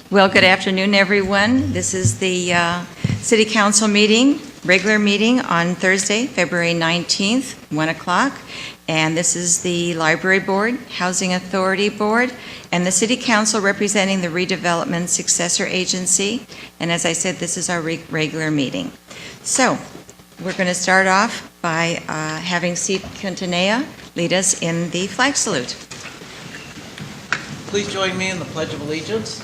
Well, good afternoon, everyone. This is the City Council meeting, regular meeting on Thursday, February 19th, 1 o'clock. And this is the Library Board, Housing Authority Board, and the City Council representing the Redevelopment Successor Agency. And as I said, this is our regular meeting. So, we're going to start off by having Steve Quintanilla lead us in the flag salute. Please join me in the Pledge of Allegiance.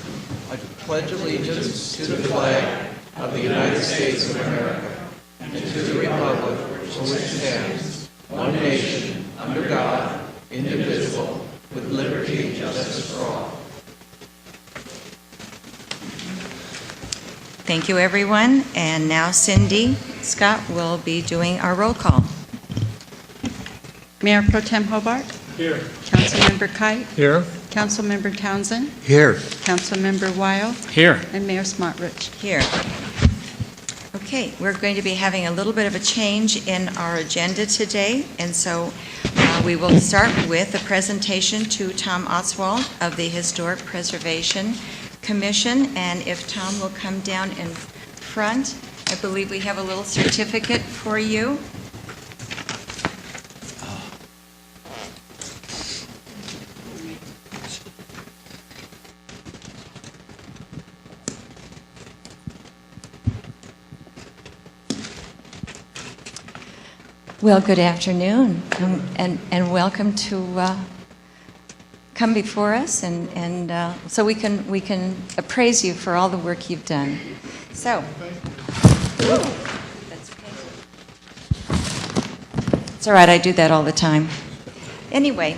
I pledge allegiance to the flag of the United States of America and to the republic for which it stands, one nation, under God, indivisible, with liberty and justice for all. Thank you, everyone. And now Cindy Scott will be doing our roll call. Mayor Pro Tem Hobart. Here. Councilmember Kite. Here. Councilmember Townsend. Here. Councilmember Weil. Here. And Mayor Smotrich. Here. Okay, we're going to be having a little bit of a change in our agenda today, and so we will start with a presentation to Tom Oswald of the Historic Preservation Commission, and if Tom will come down in front, I believe we have a little certificate for you. Well, good afternoon, and welcome to come before us, and so we can appraise you for all the work you've done. So, that's okay. It's all right. I do that all the time. Anyway,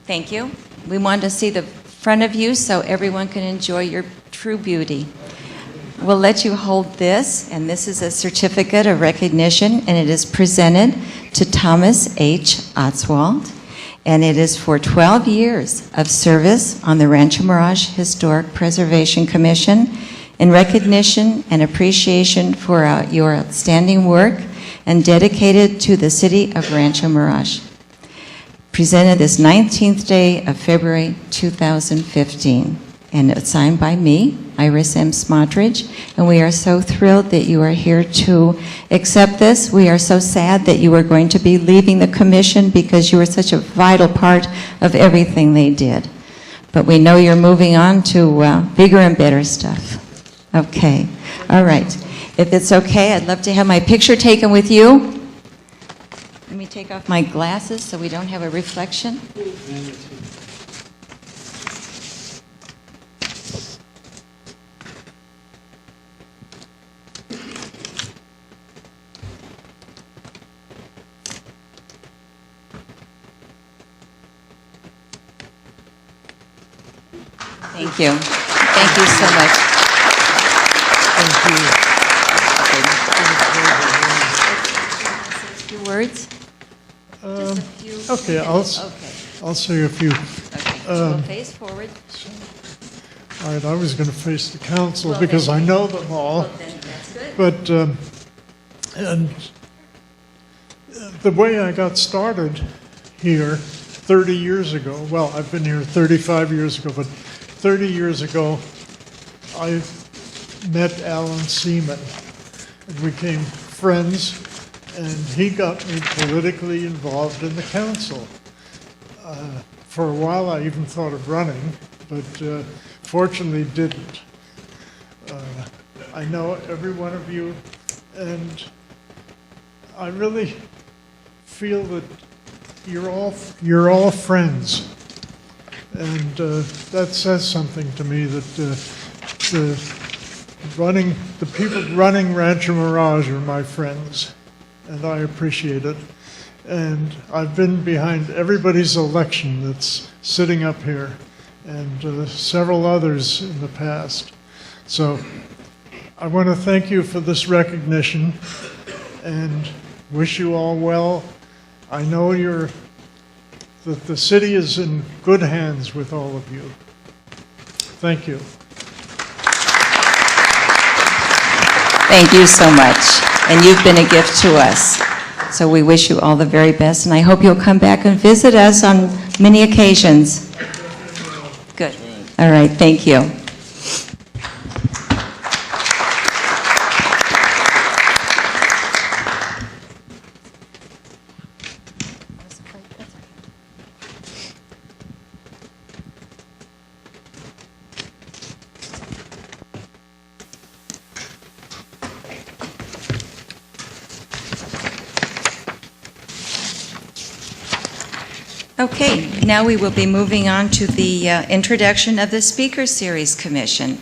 thank you. We wanted to see the front of you so everyone can enjoy your true beauty. We'll let you hold this, and this is a certificate of recognition, and it is presented to Thomas H. Oswald, and it is for 12 years of service on the Rancho Mirage Historic Preservation Commission in recognition and appreciation for your outstanding work and dedicated to the city of Rancho Mirage. Presented this 19th day of February 2015. And it's signed by me, Iris M. Smotrich, and we are so thrilled that you are here to accept this. We are so sad that you are going to be leaving the commission because you were such a vital part of everything they did. But we know you're moving on to bigger and better stuff. Okay, all right. If it's okay, I'd love to have my picture taken with you. Let me take off my glasses so we don't have a reflection. Thank you. Thank you so much. Thank you. A few words? Just a few Okay, minutes. I'll say a few. Okay. So we'll face forward. All right, I was going to face the council Well, because then- I know them all. Well, then that's good. But and the way I got started here 30 years ago, well, I've been here 35 years ago, but 30 years ago, I met Alan Seaman, and we became friends, and he got me politically involved in the council. For a while, I even thought of running, but fortunately didn't. I know every one of you, and I really feel that you're all friends. And that says something to me that the people running Rancho Mirage are my friends, and I appreciate it. And I've been behind everybody's election that's sitting up here, and several others in the past. So I want to thank you for this recognition, and wish you all well. I know that the city is in good hands with all of you. Thank you. Thank you so much. And you've been a gift to us. So we wish you all the very best, and I hope you'll come back and visit us on Many occasions? Good. All right, thank you. Okay, now we will be moving on to the introduction of the Speaker Series Commission.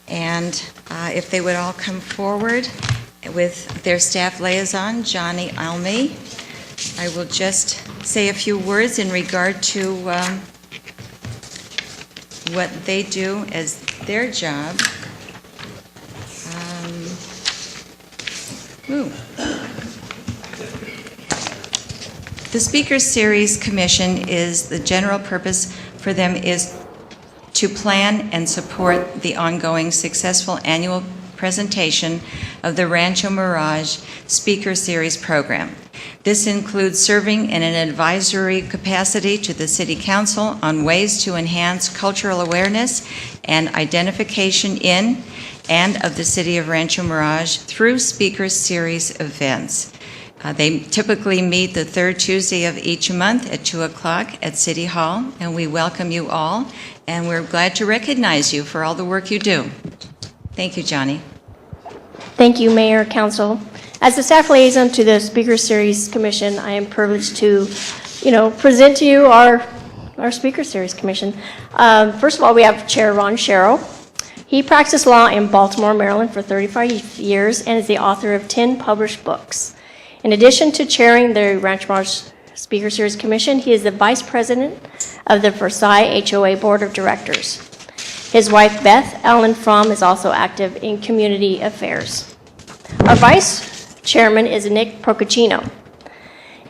And if they would all come forward with their staff liaison, Johnny Alme. I will just say a few words in regard to what they do as their job. The Speaker Series Commission is, the general purpose for them is to plan and support the ongoing successful annual presentation of the Rancho Mirage Speaker Series program. This includes serving in an advisory capacity to the City Council on ways to enhance cultural awareness and identification in and of the City of Rancho Mirage through Speaker Series events. They typically meet the third Tuesday of each month at 2 o'clock at City Hall, and we welcome you all, and we're glad to recognize you for all the work you do. Thank you, Johnny. Thank you, Mayor, Council. As the staff liaison to the Speaker Series Commission, I am privileged to, present to you our Speaker Series Commission. First of all, we have Chair Ron Sherrill. He practiced law in Baltimore, Maryland for 35 years and is the author of 10 published books. In addition to chairing the Rancho Mirage Speaker Series Commission, he is the Vice President of the Versailles HOA Board of Directors. His wife, Beth Ellen Fromm, is also active in community affairs. Our Vice Chairman is Nick Procaccino,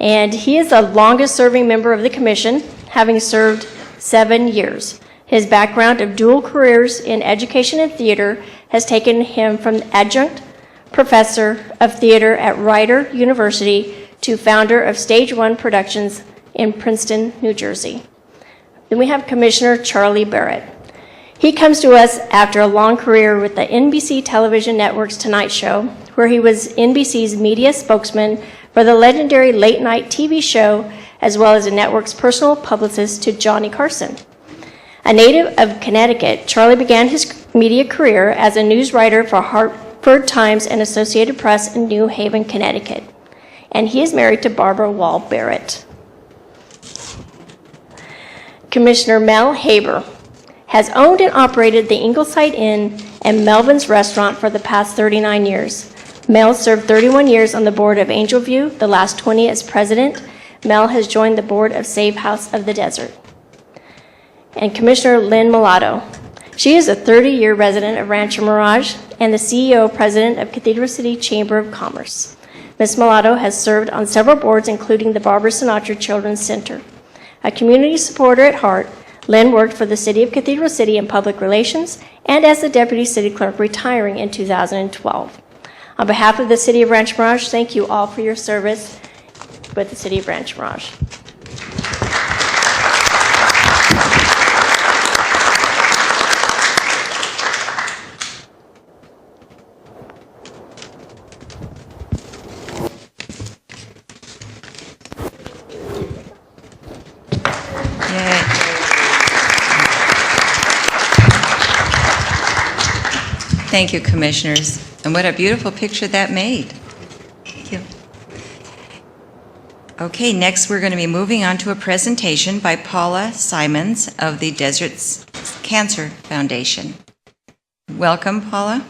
and he is the longest-serving member of the Commission, having served 7 years. His background of dual careers in education and theater has taken him from adjunct professor of theater at Rider University to founder of Stage One Productions in Princeton, New Jersey. Then we have Commissioner Charlie Barrett. He comes to us after a long career with the NBC Television Network's Tonight Show, where he was NBC's media spokesman for the legendary late-night TV show, as well as the network's personal publicist to Johnny Carson. A native of Connecticut, Charlie began his media career as a news writer for Hartford Times and Associated Press in New Haven, Connecticut. And he is married to Barbara Wall Barrett. Commissioner Mel Haber has owned and operated the Ingleside Inn and Melvin's Restaurant for the past 39 years. Mel served 31 years on the board of Angel View, the last 20 as president. Mel has joined the board of Save House of the Desert. And Commissioner Lynn Mulatto. She is a 30-year resident of Rancho Mirage and the CEO president of Cathedral City Chamber of Commerce. Ms. Mulatto has served on several boards, including the Barbara Sinatra Children's Center. A community supporter at heart, Lynn worked for the City of Cathedral City in public relations and as the deputy city clerk, retiring in 2012. On behalf of the City of Rancho Mirage, thank you all for your service with the City of Rancho Mirage. Thank you, Commissioners. And what a beautiful picture that made. Thank you. Okay, next we're going to be moving on to a presentation by Paula Simons of the Desert Cancer Foundation. Welcome, Paula.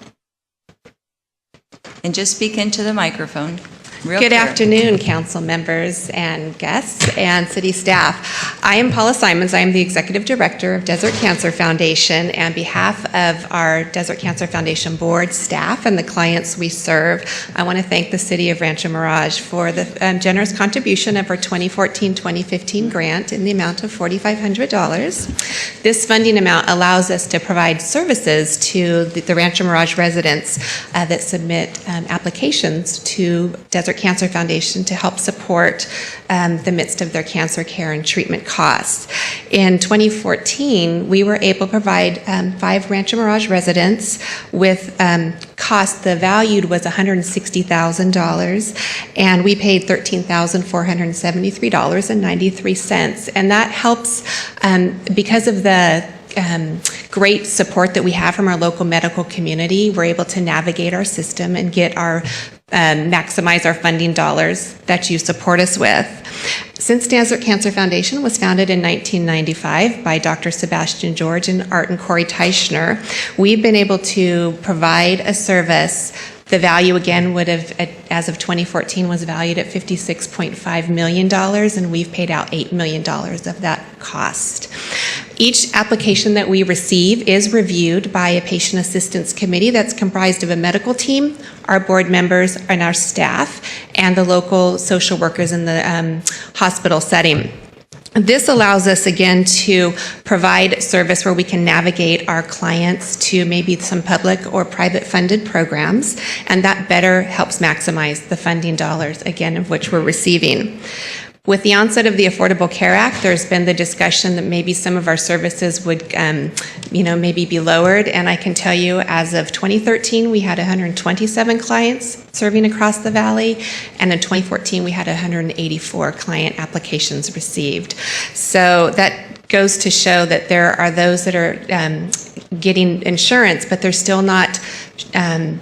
And just speak into the microphone. Good afternoon, council members and guests and city staff. I am Paula Simons. I am the executive director of Desert Cancer Foundation. And on behalf of our Desert Cancer Foundation board, staff, and the clients we serve, I want to thank the City of Rancho Mirage for the generous contribution of our 2014-2015 grant in the amount of $4,500. This funding amount allows us to provide services to the Rancho Mirage residents that submit applications to Desert Desert Cancer Foundation to help support the midst of their cancer care and treatment costs. In 2014, we were able to provide 5 Rancho Mirage residents with cost. The valued was $160,000, and we paid $13,473.93. And that helps because of the great support that we have from our local medical community. We're able to navigate our system and get our maximize our funding dollars that you support us with. Since Desert Cancer Foundation was founded in 1995 by Dr. Sebastian George and Art and Corey Teichner, we've been able to provide a service. The value, again, would have, as of 2014, was valued at $56.5 million, and we've paid out $8 million of that cost. Each application that we receive is reviewed by a patient assistance committee that's comprised of a medical team, our board members, and our staff, and the local social workers in the hospital setting. This allows us, again, to provide service where we can navigate our clients to maybe some public or private funded programs, and that better helps maximize the funding dollars, again, of which we're receiving. With the onset of the Affordable Care Act, there's been the discussion that maybe some of our services would, maybe be lowered. And I can tell you, as of 2013, we had 127 clients serving across the valley. And in 2014, we had 184 client applications received. So that goes to show that there are those that are getting insurance, but they're still not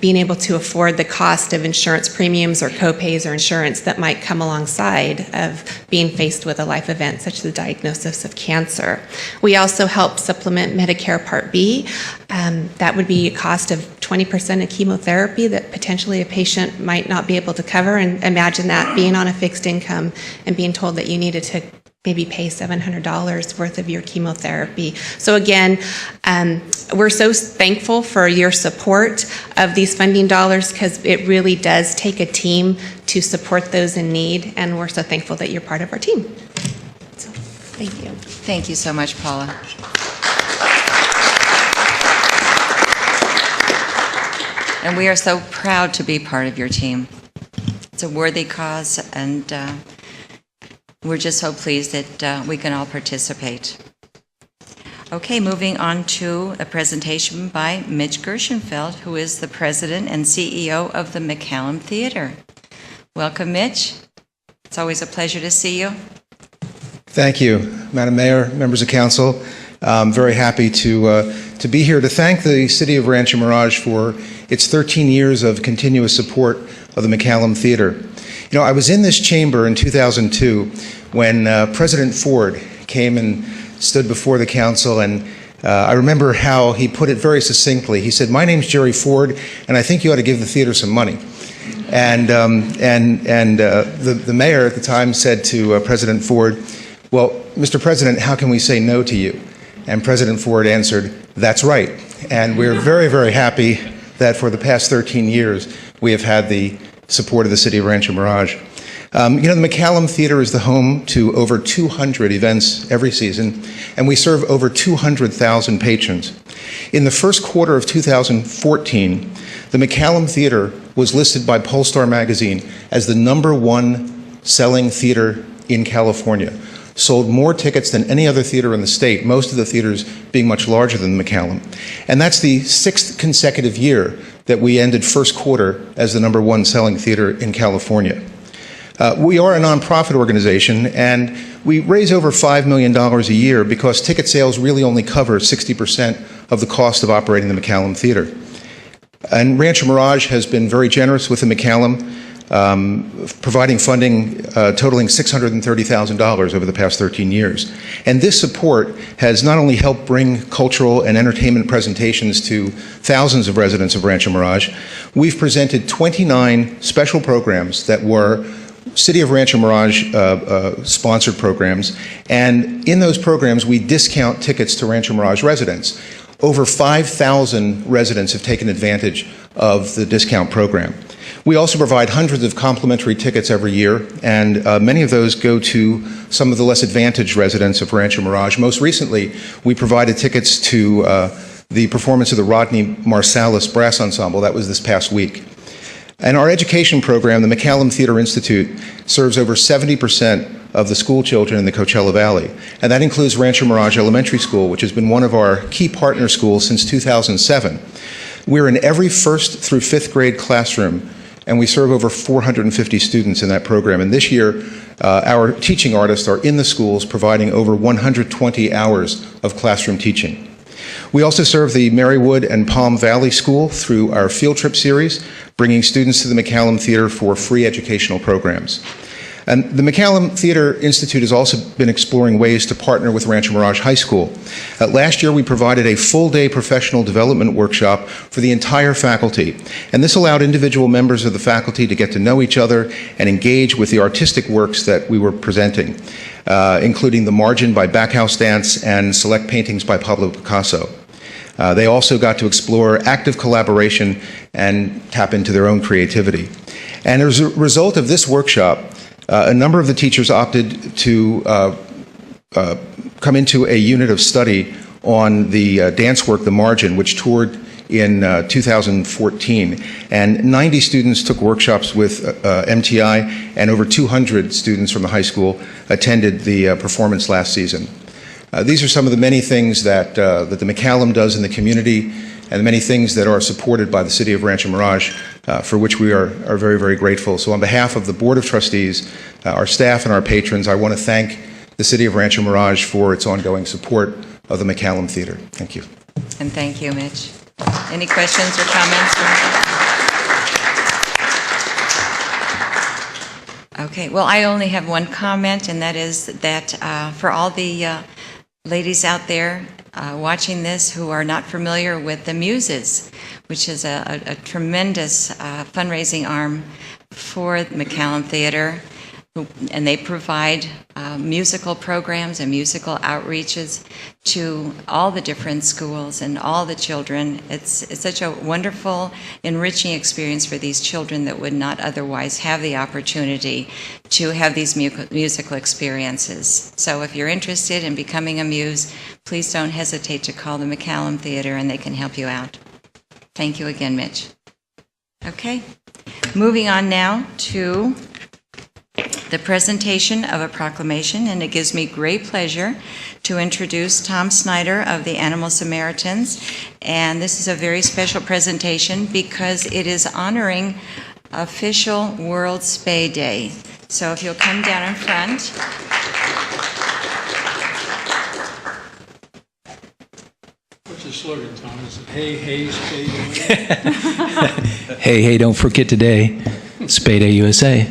being able to afford the cost of insurance premiums or co-pays or insurance that might come alongside of being faced with a life event such as the diagnosis of cancer. We also help supplement Medicare Part B. That would be a cost of 20% of chemotherapy that potentially a patient might not be able to cover. And imagine that, being on a fixed income and being told that you needed to maybe pay $700 worth of your chemotherapy. So again, we're so thankful for your support of these funding dollars, because it really does take a team to support those in need, and we're so thankful that you're part of our team. So, thank you. Thank you so much, Paula. And we are so proud to be part of your team. It's a worthy cause, and we're just so pleased that we can all participate. Okay, moving on to a presentation by Mitch Gershenfeld, who is the president and CEO of the McCallum Theater. Welcome, Mitch. It's always a pleasure to see you. Thank you, Madam Mayor, members of council. I'm very happy to be here to thank the City of Rancho Mirage for its 13 years of continuous support of the McCallum Theater. You know, I was in this chamber in 2002 when President Ford came and stood before the council, and I remember how he put it very succinctly. He said, "My name's Jerry Ford, and I think you ought to give the theater some money." And the mayor at the time said to President Ford, "Well, Mr. President, how can we say no to you?" And President Ford answered, "That's right." And we're very, very happy that for the past 13 years we have had the support of the City of Rancho Mirage. The McCallum Theater is the home to over 200 events every season, and we serve over 200,000 patrons. In the first quarter of 2014, the McCallum Theater was listed by Polestar magazine as the #1 selling theater in California. Sold more tickets than any other theater in the state, most of the theaters being much larger than the McCallum. And that's the 6th consecutive year that we ended first quarter as the #1 selling theater in California. We are a nonprofit organization, and we raise over $5 million a year because ticket sales really only cover 60% of the cost of operating the McCallum Theater. And Rancho Mirage has been very generous with the McCallum, providing funding totaling $630,000 over the past 13 years. And this support has not only helped bring cultural and entertainment presentations to thousands of residents of Rancho Mirage, we've presented 29 special programs that were City of Rancho Mirage sponsored programs, and in those programs we discount tickets to Rancho Mirage residents. Over 5,000 residents have taken advantage of the discount program. We also provide hundreds of complimentary tickets every year, and many of those go to some of the less advantaged residents of Rancho Mirage. Most recently, we provided tickets to the performance of the Rodney Marsalis Brass Ensemble. That was this past week. And our education program, the McCallum Theater Institute, serves over 70% of the school children in the Coachella Valley. And that includes Rancho Mirage Elementary School, which has been one of our key partner schools since 2007. We're in every 1st through 5th grade classroom, and we serve over 450 students in that program. And this year, our teaching artists are in the schools providing over 120 hours of classroom teaching. We also serve the Marywood and Palm Valley School through our field trip series, bringing students to the McCallum Theater for free educational programs. And the McCallum Theater Institute has also been exploring ways to partner with Rancho Mirage High School. Last year, we provided a full-day professional development workshop for the entire faculty. And this allowed individual members of the faculty to get to know each other and engage with the artistic works that we were presenting, including The Margin by Backhouse Dance and select paintings by Pablo Picasso. They also got to explore active collaboration and tap into their own creativity. And as a result of this workshop, a number of the teachers opted to come into a unit of study on the dance work, The Margin, which toured in 2014. And 90 students took workshops with MTI, and over 200 students from the high school attended the performance last season. These are some of the many things that the McCallum does in the community, and the many things that are supported by the City of Rancho Mirage, for which we are very, very grateful. So on behalf of the Board of Trustees, our staff, and our patrons, I want to thank the City of Rancho Mirage for its ongoing support of the McCallum Theater. Thank you. And thank you, Mitch. Any questions or comments? Okay, well, I only have one comment, and that is that for all the ladies out there watching this who are not familiar with the Muses, which is a tremendous fundraising arm for the McCallum Theater, and they provide musical programs and musical outreaches to all the different schools and all the children. It's such a wonderful, enriching experience for these children that would not otherwise have the opportunity to have these musical experiences. So if you're interested in becoming a muse, please don't hesitate to call the McCallum Theater and they can help you out. Thank you again, Mitch. Okay, moving on now to the presentation of a proclamation, and it gives me great pleasure to introduce Tom Snyder of the Animal Samaritans. And this is a very special presentation because it is honoring official World Spay Day. So if you'll come down in front. What's the slogan, Tom? Is it hey, hey, spay day? Hey, hey, don't forget today, Spay Day USA.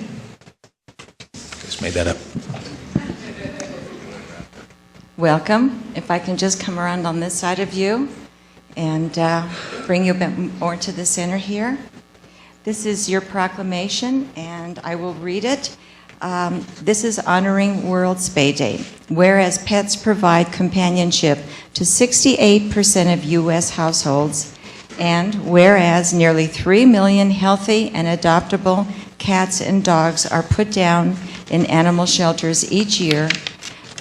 Just made that up. Welcome. If I can just come around on this side of you and bring you a bit more to the center here. This is your proclamation, and I will read it. This is honoring World Spay Day. Whereas pets provide companionship to 68% of U.S. households, and whereas nearly 3 million healthy and adoptable cats and dogs are put down in animal shelters each year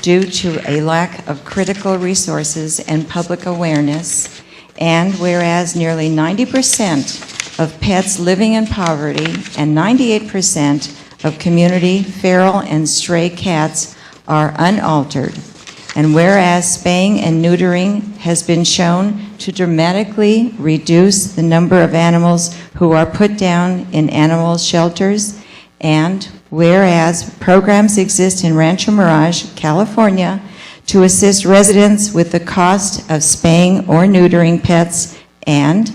due to a lack of critical resources and public awareness, and whereas nearly 90% of pets living in poverty and 98% of community feral and stray cats are unaltered, and whereas spaying and neutering has been shown to dramatically reduce the number of animals who are put down in animal shelters, and whereas programs exist in Rancho Mirage, California, to assist residents with the cost of spaying or neutering pets, and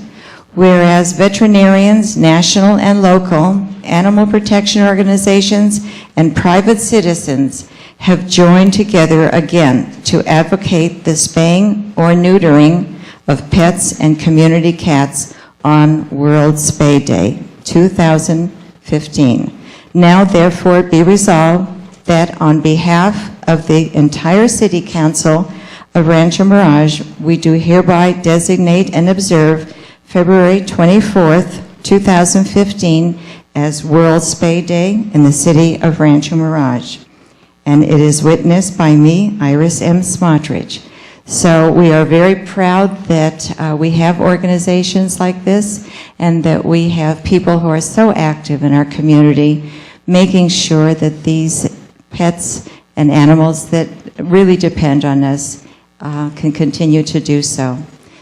whereas veterinarians, national and local, animal protection organizations, and private citizens have joined together again to advocate the spaying or neutering of pets and community cats on World Spay Day 2015. Now therefore be resolved that on behalf of the entire City Council of Rancho Mirage, we do hereby designate and observe February 24th, 2015 as World Spay Day in the City of Rancho Mirage. And it is witnessed by me, Iris M. Smotrich. So we are very proud that we have organizations like this and that we have people who are so active in our community making sure that these pets and animals that really depend on us can continue to do so.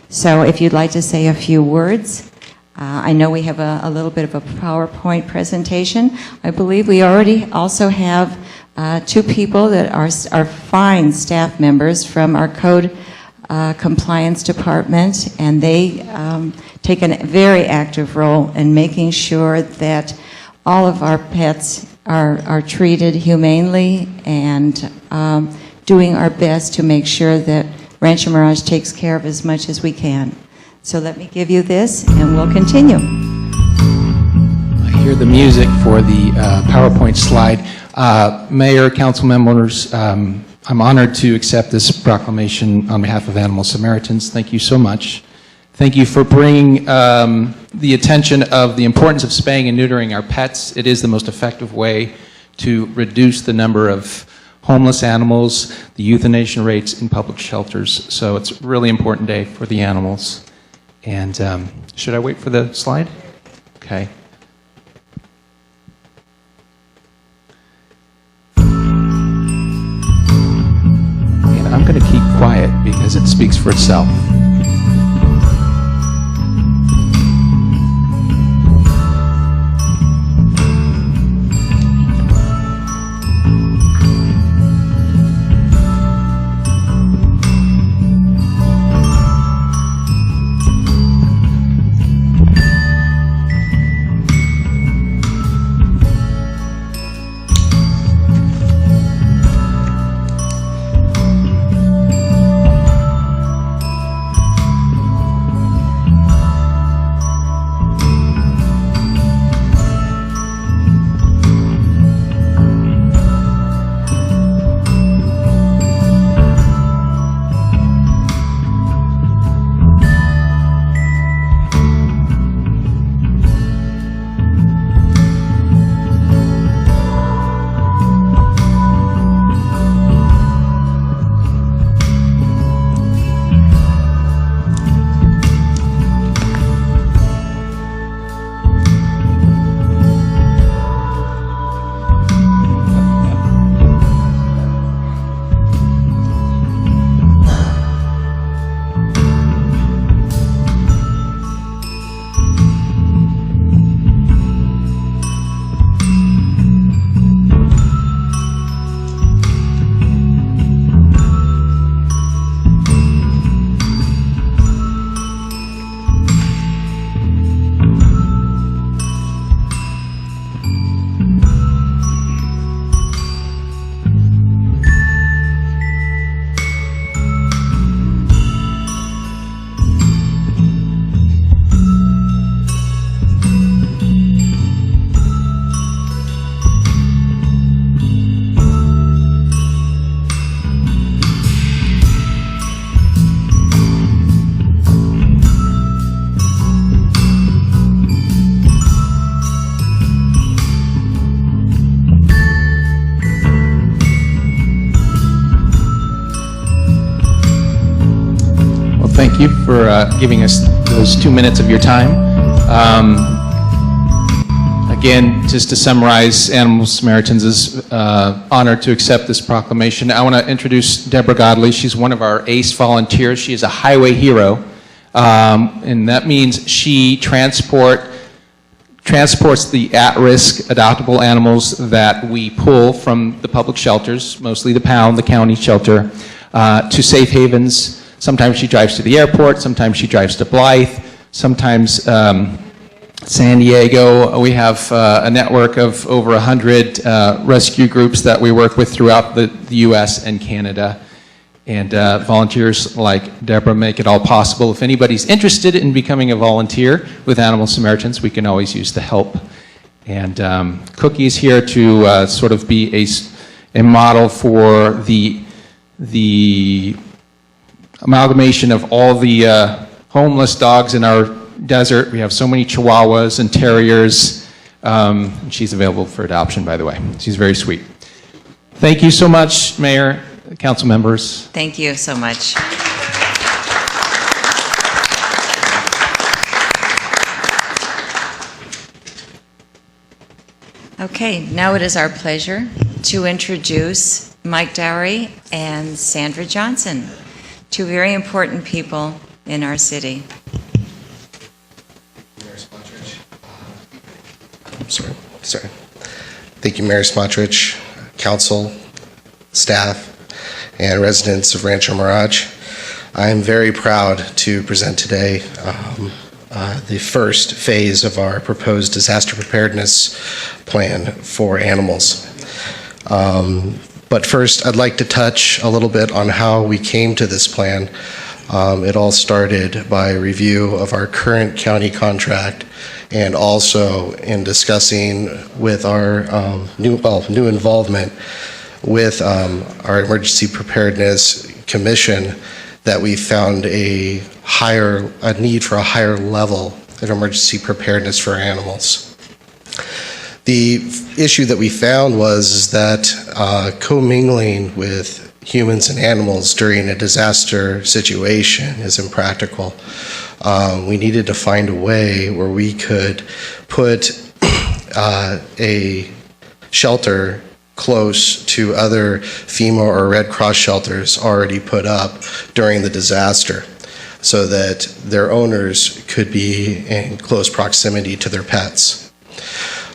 So if you'd like to say a few words, I know we have a little bit of a PowerPoint presentation. I believe we already also have 2 people that are fine staff members from our code compliance department, and they take a very active role in making sure that all of our pets are treated humanely and doing our best to make sure that Rancho Mirage takes care of as much as we can. So let me give you this, and we'll continue. I hear the music for the PowerPoint slide. Mayor, council members, I'm honored to accept this proclamation on behalf of Animal Samaritans. Thank you so much. Thank you for bringing the attention of the importance of spaying and neutering our pets. It is the most effective way to reduce the number of homeless animals, the euthanasia rates in public shelters. So it's a really important day for the animals. And should I wait for the slide? Okay. And I'm going to keep quiet because it speaks for itself. Thank you for giving us those 2 minutes of your time. Again, just to summarize, Animal Samaritans is honored to accept this proclamation. I want to introduce Deborah Godley. She's one of our ACE volunteers. She is a highway hero, and that means she transports the at-risk adoptable animals that we pull from the public shelters, mostly the pound, the county shelter, to safe havens. Sometimes she drives to the airport, sometimes she drives to Blythe, sometimes San Diego. We have a network of over 100 rescue groups that we work with throughout the US and Canada. And volunteers like Deborah make it all possible. If anybody's interested in becoming a volunteer with Animal Samaritans, we can always use the help. And Cookie is here to sort of be a model for the amalgamation of all the homeless dogs in our desert. We have so many Chihuahuas and Terriers. She's available for adoption, by the way. She's very sweet. Thank you so much, Mayor, council members. Thank you so much. Okay, now it is our pleasure to introduce Mike Dowry and Sandra Johnson, two very important people in our city. Sorry. Thank you, Mayor Smotrich, council, staff, and residents of Rancho Mirage. I am very proud to present today the first phase of our proposed disaster preparedness plan for animals. But first, I'd like to touch a little bit on how we came to this plan. It all started by a review of our current county contract, and also in discussing with our new involvement with our Emergency Preparedness Commission, that we found a need for a higher level of emergency preparedness for animals. The issue that we found was that commingling with humans and animals during a disaster situation is impractical. We needed to find a way where we could put a shelter close to other FEMA or Red Cross shelters already put up during the disaster, so that their owners could be in close proximity to their pets.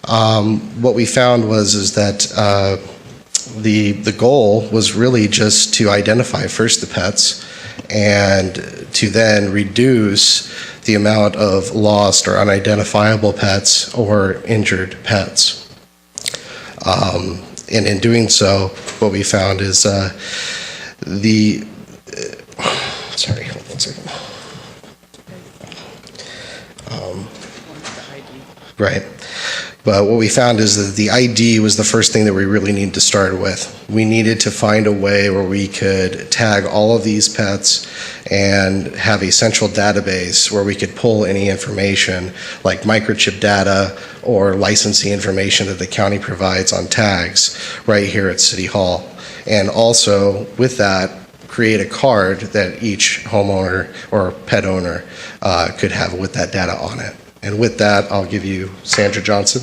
What we found was that the goal was really just to identify first the pets, and to then reduce the amount of lost or unidentifiable pets or injured pets. And in doing so, what we found is sorry, hold on a second. Right. But what we found is that the ID was the first thing that we really needed to start with. We needed to find a way where we could tag all of these pets and have a central database where we could pull any information like microchip data or licensing information that the county provides on tags right here at City Hall. And also with that, create a card that each homeowner or pet owner could have with that data on it. And with that, I'll give you Sandra Johnson.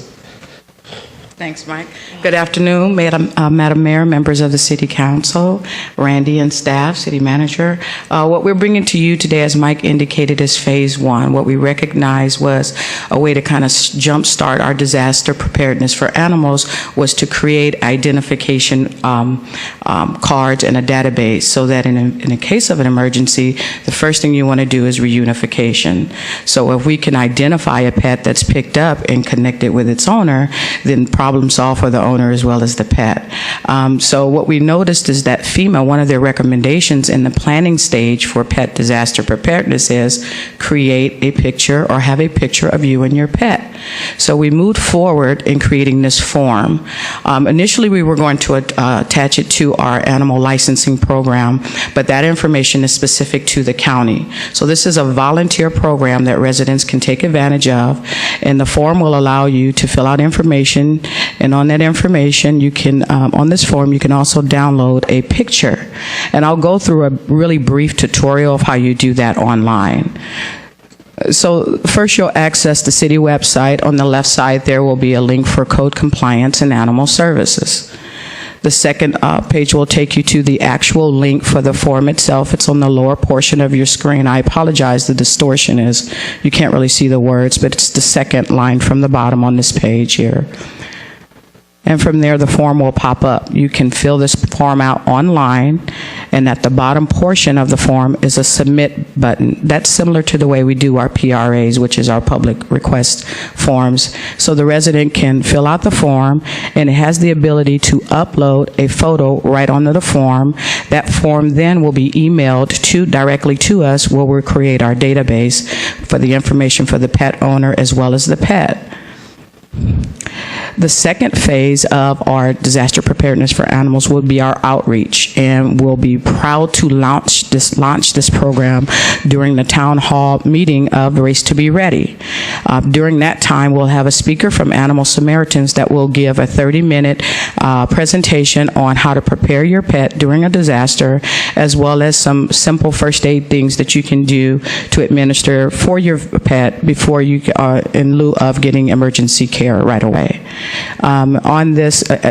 Thanks, Mike. Good afternoon, Madam Mayor, members of the City Council, Randy and staff, City Manager. What we're bringing to you today, as Mike indicated, is Phase 1. What we recognized was a way to kind of jumpstart our disaster preparedness for animals was to create identification cards and a database, so that in a case of an emergency, the first thing you want to do is reunification. So if we can identify a pet that's picked up and connect it with its owner, then problem solved for the owner as well as the pet. So what we noticed is that FEMA, one of their recommendations in the planning stage for pet disaster preparedness is create a picture or have a picture of you and your pet. So we moved forward in creating this form. Initially, we were going to attach it to our animal licensing program, but that information is specific to the county. So this is a volunteer program that residents can take advantage of, and the form will allow you to fill out information. And on that information, you can, on this form, you can also download a picture. And I'll go through a really brief tutorial of how you do that online. So first, you'll access the city website. On the left side, there will be a link for code compliance and animal services. The second page will take you to the actual link for the form itself. It's on the lower portion of your screen. I apologize, the distortion is, you can't really see the words, but it's the second line from the bottom on this page here. And from there, the form will pop up. You can fill this form out online, and at the bottom portion of the form is a submit button. That's similar to the way we do our PRAs, which is our public request forms. So the resident can fill out the form, and it has the ability to upload a photo right onto the form. That form then will be emailed directly to us, where we'll create our database for the information for the pet owner as well as the pet. The second phase of our disaster preparedness for animals will be our outreach, and we'll be proud to launch this program during the town hall meeting of Race to Be Ready. During that time, we'll have a speaker from Animal Samaritans that will give a 30-minute presentation on how to prepare your pet during a disaster, as well as some simple first aid things that you can do to administer for your pet before you are in lieu of getting emergency care right away. display.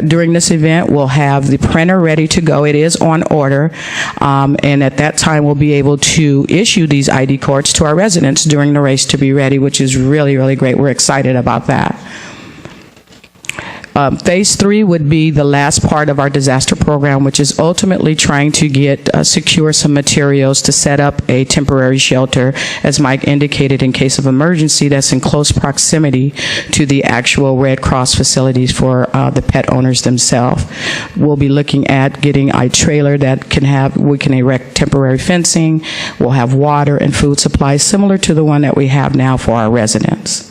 During this event, we'll have the printer ready to go. It is on order, and at that time, we'll be able to issue these ID cards to our residents during the race to be ready, which is really, really great. We're excited about that. Phase 3 would be the last part of our disaster program, which is ultimately trying to secure some materials to set up a temporary shelter, as Mike indicated, in case of emergency, that's in close proximity to the actual Red Cross facilities for the pet owners themselves. We'll be looking at getting a trailer that we can erect temporary fencing. We'll have water and food supplies similar to the one that we have now for our residents.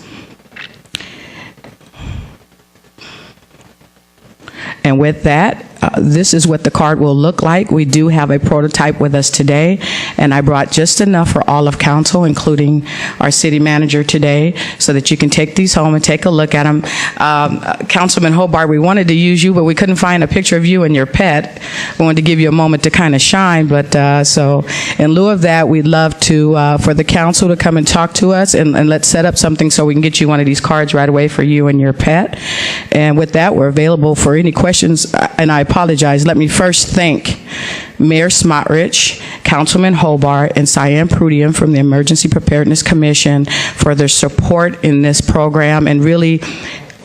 And with that, this is what the card will look like. We do have a prototype with us today, and I brought just enough for all of council, including our city manager today, so that you can take these home and take a look at them. Councilman Hobart, we wanted to use you, but we couldn't find a picture of you and your pet. We wanted to give you a moment to kind of shine, but so in lieu of that, we'd love to for the council to come and talk to us, and let's set up something so we can get you one of these cards right away for you and your pet. And with that, we're available for any questions, and I apologize. Let me first thank Mayor Smotrich, Councilman Hobart, and Cyan Prudian from the Emergency Preparedness Commission for their support in this program and really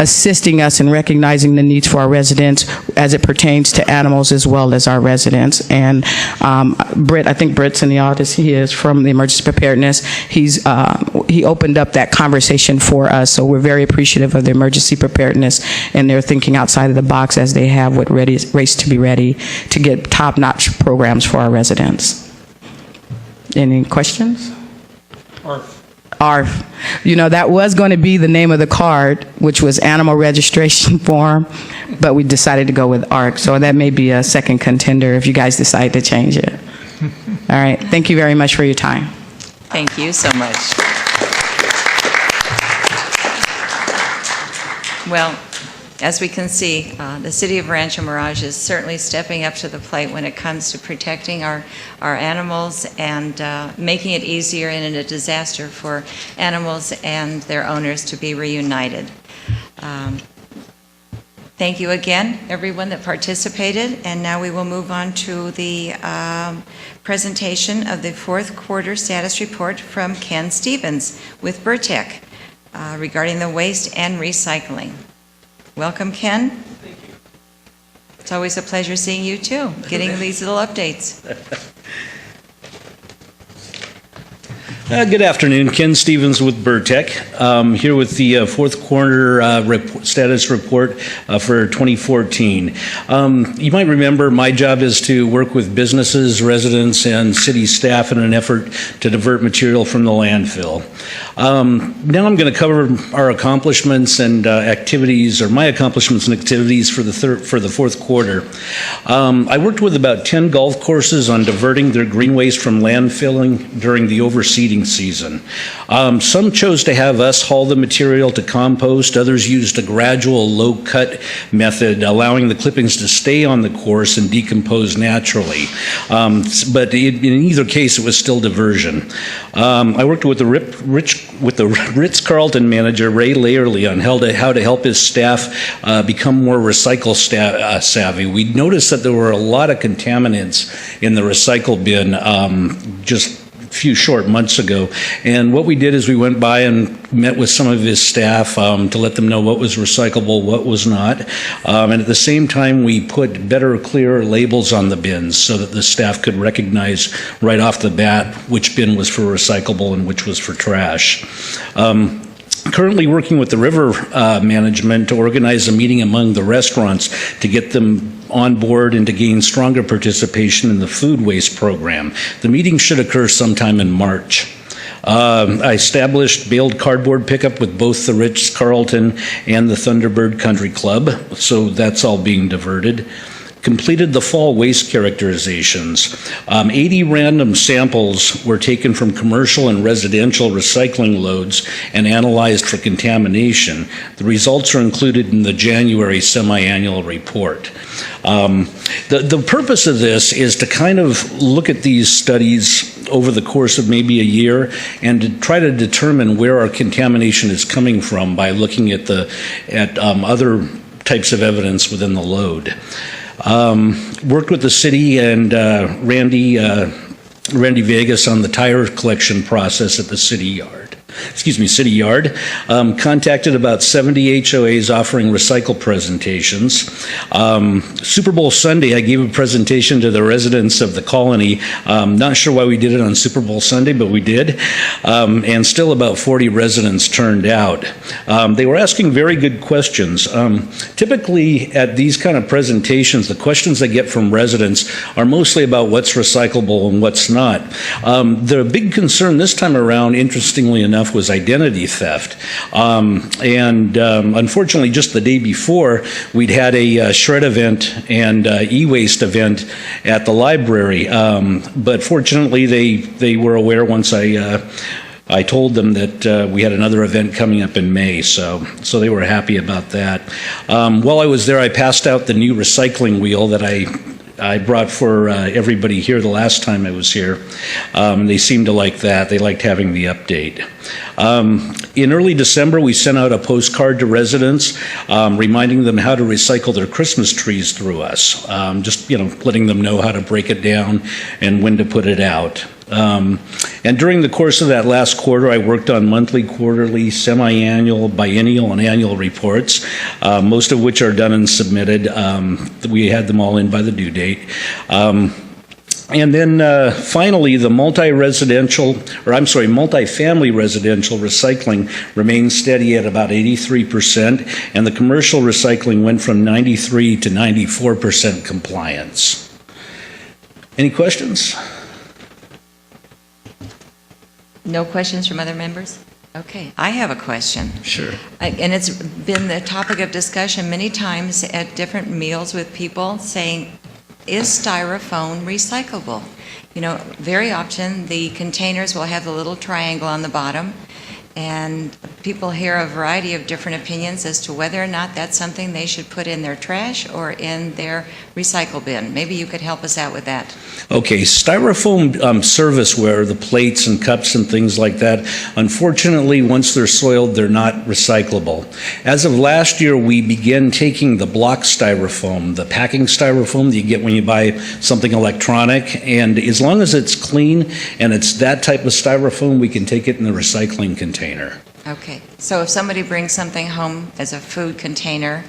assisting us in recognizing the needs for our residents as it pertains to animals as well as our residents. And Britt, I think Britt's in the audience. He is from the Emergency Preparedness. He opened up that conversation for us, so we're very appreciative of the Emergency Preparedness and their thinking outside of the box as they have with Race to Be Ready to get top-notch programs for our residents. Any questions? ARF. You know, that was going to be the name of the card, which was Animal Registration Form, but we decided to go with ARC, so that may be a second contender if you guys decide to change it. All right, thank you very much for your time. Thank you so much. Well, as we can see, the city of Rancho Mirage is certainly stepping up to the plate when it comes to protecting our animals and making it easier in a disaster for animals and their owners to be reunited. Thank you again, everyone that participated, and now we will move on to the presentation of the fourth quarter status report from Ken Stevens with Burtech regarding the waste and recycling. Welcome, Ken. Thank you. It's always a pleasure seeing you too, getting these little updates. Good afternoon, Ken Stevens with Burtech, here with the fourth quarter status report for 2014. You might remember my job is to work with businesses, residents, and city staff in an effort to divert material from the landfill. Now I'm going to cover our accomplishments and activities, or my accomplishments and activities for the fourth quarter. I worked with about 10 golf courses on diverting their green waste from landfilling during the overseeding season. Some chose to have us haul the material to compost. Others used a gradual low-cut method, allowing the clippings to stay on the course and decompose naturally. But in either case, it was still diversion. I worked with the Ritz-Carlton manager, Ray Layerly, on how to help his staff become more recycle savvy. We noticed that there were a lot of contaminants in the recycle bin just a few short months ago. And what we did is we went by and met with some of his staff to let them know what was recyclable, what was not. And at the same time, we put better, clearer labels on the bins so that the staff could recognize right off the bat which bin was for recyclable and which was for trash. Currently working with the river management to organize a meeting among the restaurants to get them on board and to gain stronger participation in the food waste program. The meeting should occur sometime in March. I established baled cardboard pickup with both the Ritz-Carlton and the Thunderbird Country Club, so that's all being diverted. Completed the fall waste characterizations. 80 random samples were taken from commercial and residential recycling loads and analyzed for contamination. The results are included in the January semi-annual report. The purpose of this is to kind of look at these studies over the course of maybe a year, and to try to determine where our contamination is coming from by looking at other types of evidence within the load. Worked with the city and Randy Vegas on the tire collection process at the city yard. Contacted about 70 HOAs offering recycle presentations. Super Bowl Sunday, I gave a presentation to the residents of the colony. Not sure why we did it on Super Bowl Sunday, but we did. And still about 40 residents turned out. They were asking very good questions. Typically at these kind of presentations, the questions I get from residents are mostly about what's recyclable and what's not. The big concern this time around, interestingly enough, was identity theft. Unfortunately, just the day before, we'd had a shred event and e-waste event at the library. But fortunately, they were aware once I told them that we had another event coming up in May, so they were happy about that. While I was there, I passed out the new recycling wheel that I brought for everybody here the last time I was here. They seemed to like that. They liked having the update. In early December, we sent out a postcard to residents reminding them how to recycle their Christmas trees through us. Just, letting them know how to break it down and when to put it out. And during the course of that last quarter, I worked on monthly, quarterly, semi-annual, biennial, and annual reports, most of which are done and submitted. We had them all in by the due date. And then finally, the multifamily residential recycling remains steady at about 83%, and the commercial recycling went from 93 to 94% compliance. Any questions? No questions from other members? Okay, I have a question. Sure. And it's been the topic of discussion many times at different meals with people saying, is styrofoam recyclable? Very often the containers will have the little triangle on the bottom, and people hear a variety of different opinions as to whether or not that's something they should put in their trash or in their recycle bin. Maybe you could help us out with that. Okay, styrofoam serviceware, the plates and cups and things like that, unfortunately, once they're soiled, they're not recyclable. As of last year, we began taking the block styrofoam, the packing styrofoam that you get when you buy something electronic, and as long as it's clean and it's that type of styrofoam, we can take it in the recycling container. Okay, so if somebody brings something home as a food container,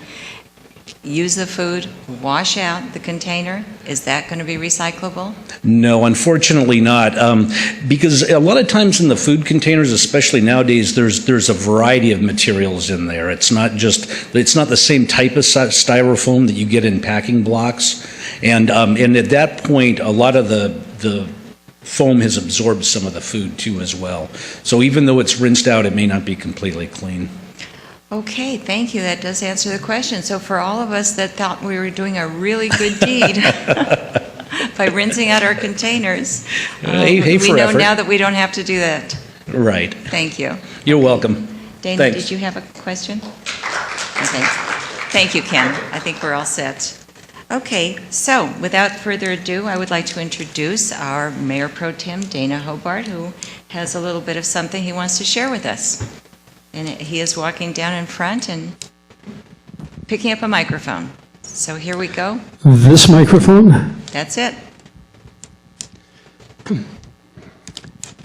use the food, wash out the container, is that going to be recyclable? No, unfortunately not, because a lot of times in the food containers, especially nowadays, there's a variety of materials in there. It's not the same type of styrofoam that you get in packing blocks, and at that point, a lot of the foam has absorbed some of the food too as well. So even though it's rinsed out, it may not be completely clean. Okay, thank you. That does answer the question. So for all of us that thought we were doing a really good deed by rinsing out our containers, we know effort. now that we don't have to do that. Right. Thank you. You're welcome. Dana, Thanks. did you have a question? Okay. Thank you, Ken. I think we're all set. Okay, so without further ado, I would like to introduce our Mayor Pro Tem, Dana Hobart, who has a little bit of something he wants to share with us. And he is walking down in front and picking up a microphone. So here we go. This microphone? That's it.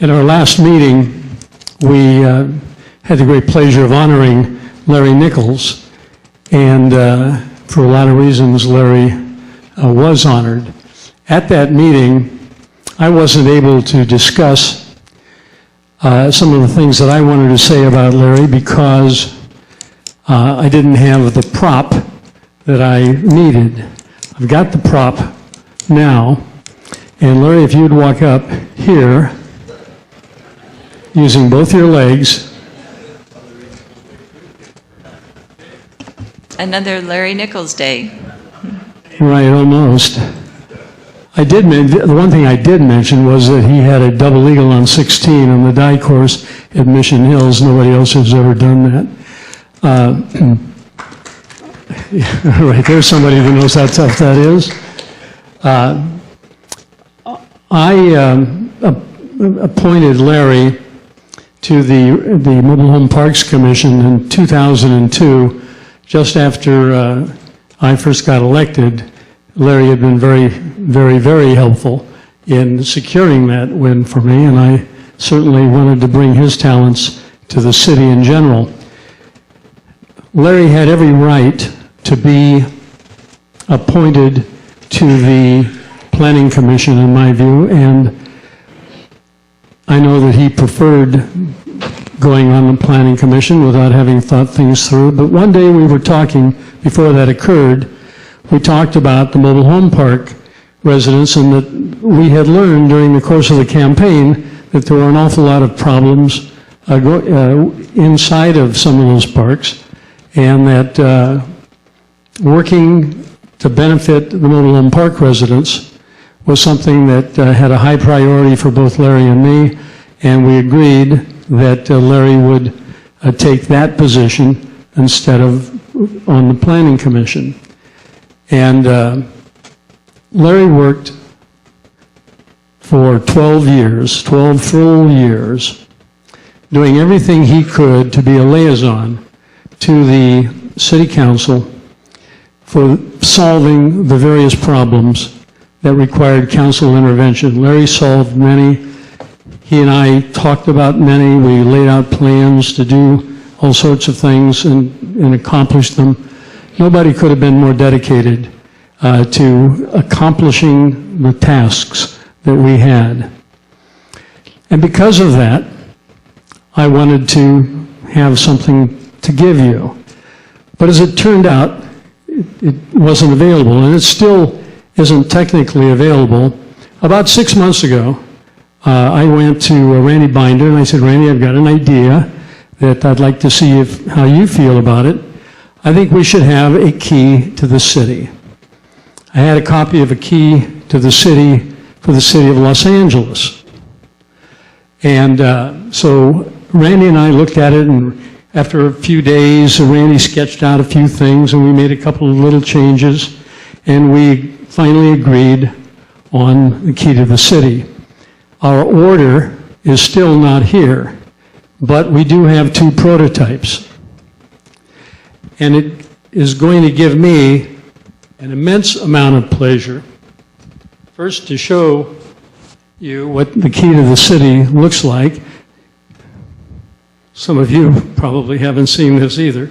At our last meeting, we had the great pleasure of honoring Larry Nichols, and for a lot of reasons, Larry was honored. At that meeting, I wasn't able to discuss some of the things that I wanted to say about Larry because I didn't have the prop that I needed. I've got the prop now, and Larry, if you'd walk up here, using both your legs. Another Larry Nichols Day. Right, almost. The one thing I did mention was that he had a double eagle on 16 on the die course at Mission Hills. Nobody else has ever done that. Right, there's somebody who knows how tough that is. appointed Larry to the Mobile Home Parks Commission in 2002, just after I first got elected. Larry had been very, very, very helpful in securing that win for me, and I certainly wanted to bring his talents to the city in general. Larry had every right to be appointed to the Planning Commission, in my view, and I know that he preferred going on the Planning Commission without having thought things through, but one day we were talking, before that occurred, we talked about the mobile home park residents, and that we had learned during the course of the campaign that there were an awful lot of problems inside of some of those parks, and that working to benefit the mobile home park residents was something that had a high priority for both Larry and me, and we agreed that Larry would take that position instead of on the Planning Commission. And Larry worked for 12 years, 12 full years, doing everything he could to be a liaison to the City Council for solving the various problems that required council intervention. Larry solved many. He and I talked about many. We laid out plans to do all sorts of things and accomplish them. Nobody could have been more dedicated to accomplishing the tasks that we had. And because of that, I wanted to have something to give you. But as it turned out, it wasn't available, and it still isn't technically available. About 6 months ago, I went to Randy Binder, and I said, Randy, I've got an idea that I'd like to see how you feel about it. I think we should have a key to the city. I had a copy of a key to the city for the city of Los Angeles. And so Randy and I looked at it, and after a few days, Randy sketched out a few things, and we made a couple of little changes, and we finally agreed on the key to the city. Our order is still not here, but we do have 2 prototypes. And it is going to give me an immense amount of pleasure, first to show you what the key to the city looks like. Some of you probably haven't seen this either.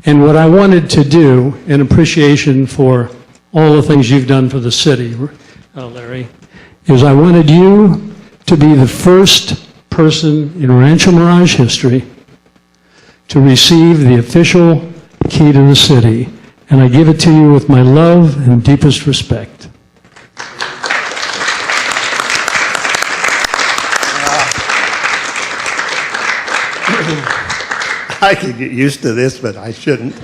And what I wanted to do, in appreciation for all the things you've done for the city, Larry, is I wanted you to be the first person in Rancho Mirage history to receive the official key to the city. And I give it to you with my love and deepest respect. I could get used to this, but I shouldn't.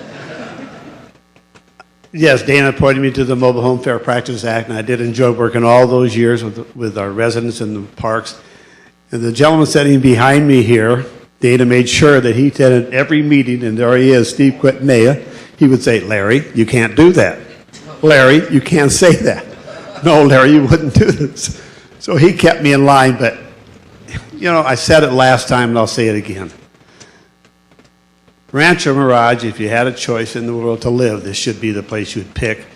Yes, Dana appointed me to the Mobile Home Fair Practice Act, and I did enjoy working all those years with our residents in the parks. And the gentleman sitting behind me here, Dana made sure that he attended every meeting, and there he is, Steve Quintanilla. He would say, Larry, you can't do that. Larry, you can't say that. No, Larry, you wouldn't do this. So he kept me in line, but, you know, I said it last time, and I'll say it again. Rancho Mirage, if you had a choice in the world to live, this should be the place you'd pick.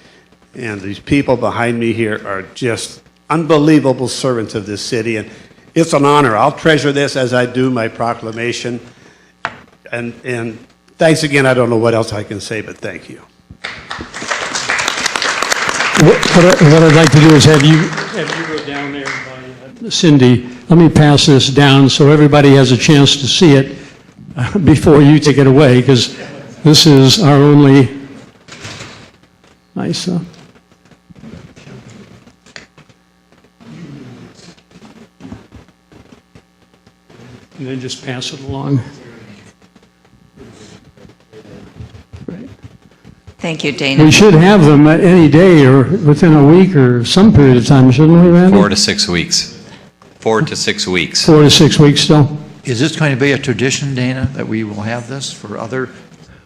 And these people behind me here are just unbelievable servants of this city, and it's an honor. I'll treasure this as I do my proclamation. And thanks again. I don't know what else I can say, but thank you. What I'd like to do is have you go down there by Cindy. Let me pass this down so everybody has a chance to see it before you take it away, because this is our only nice. And then just pass it along. Right. Thank you, Dana. We should have them any day or within a week or some period of time, shouldn't we, Randy? 4 to 6 weeks. 4 to 6 weeks. 4 to 6 weeks still. Is this going to be a tradition, Dana, that we will have this for other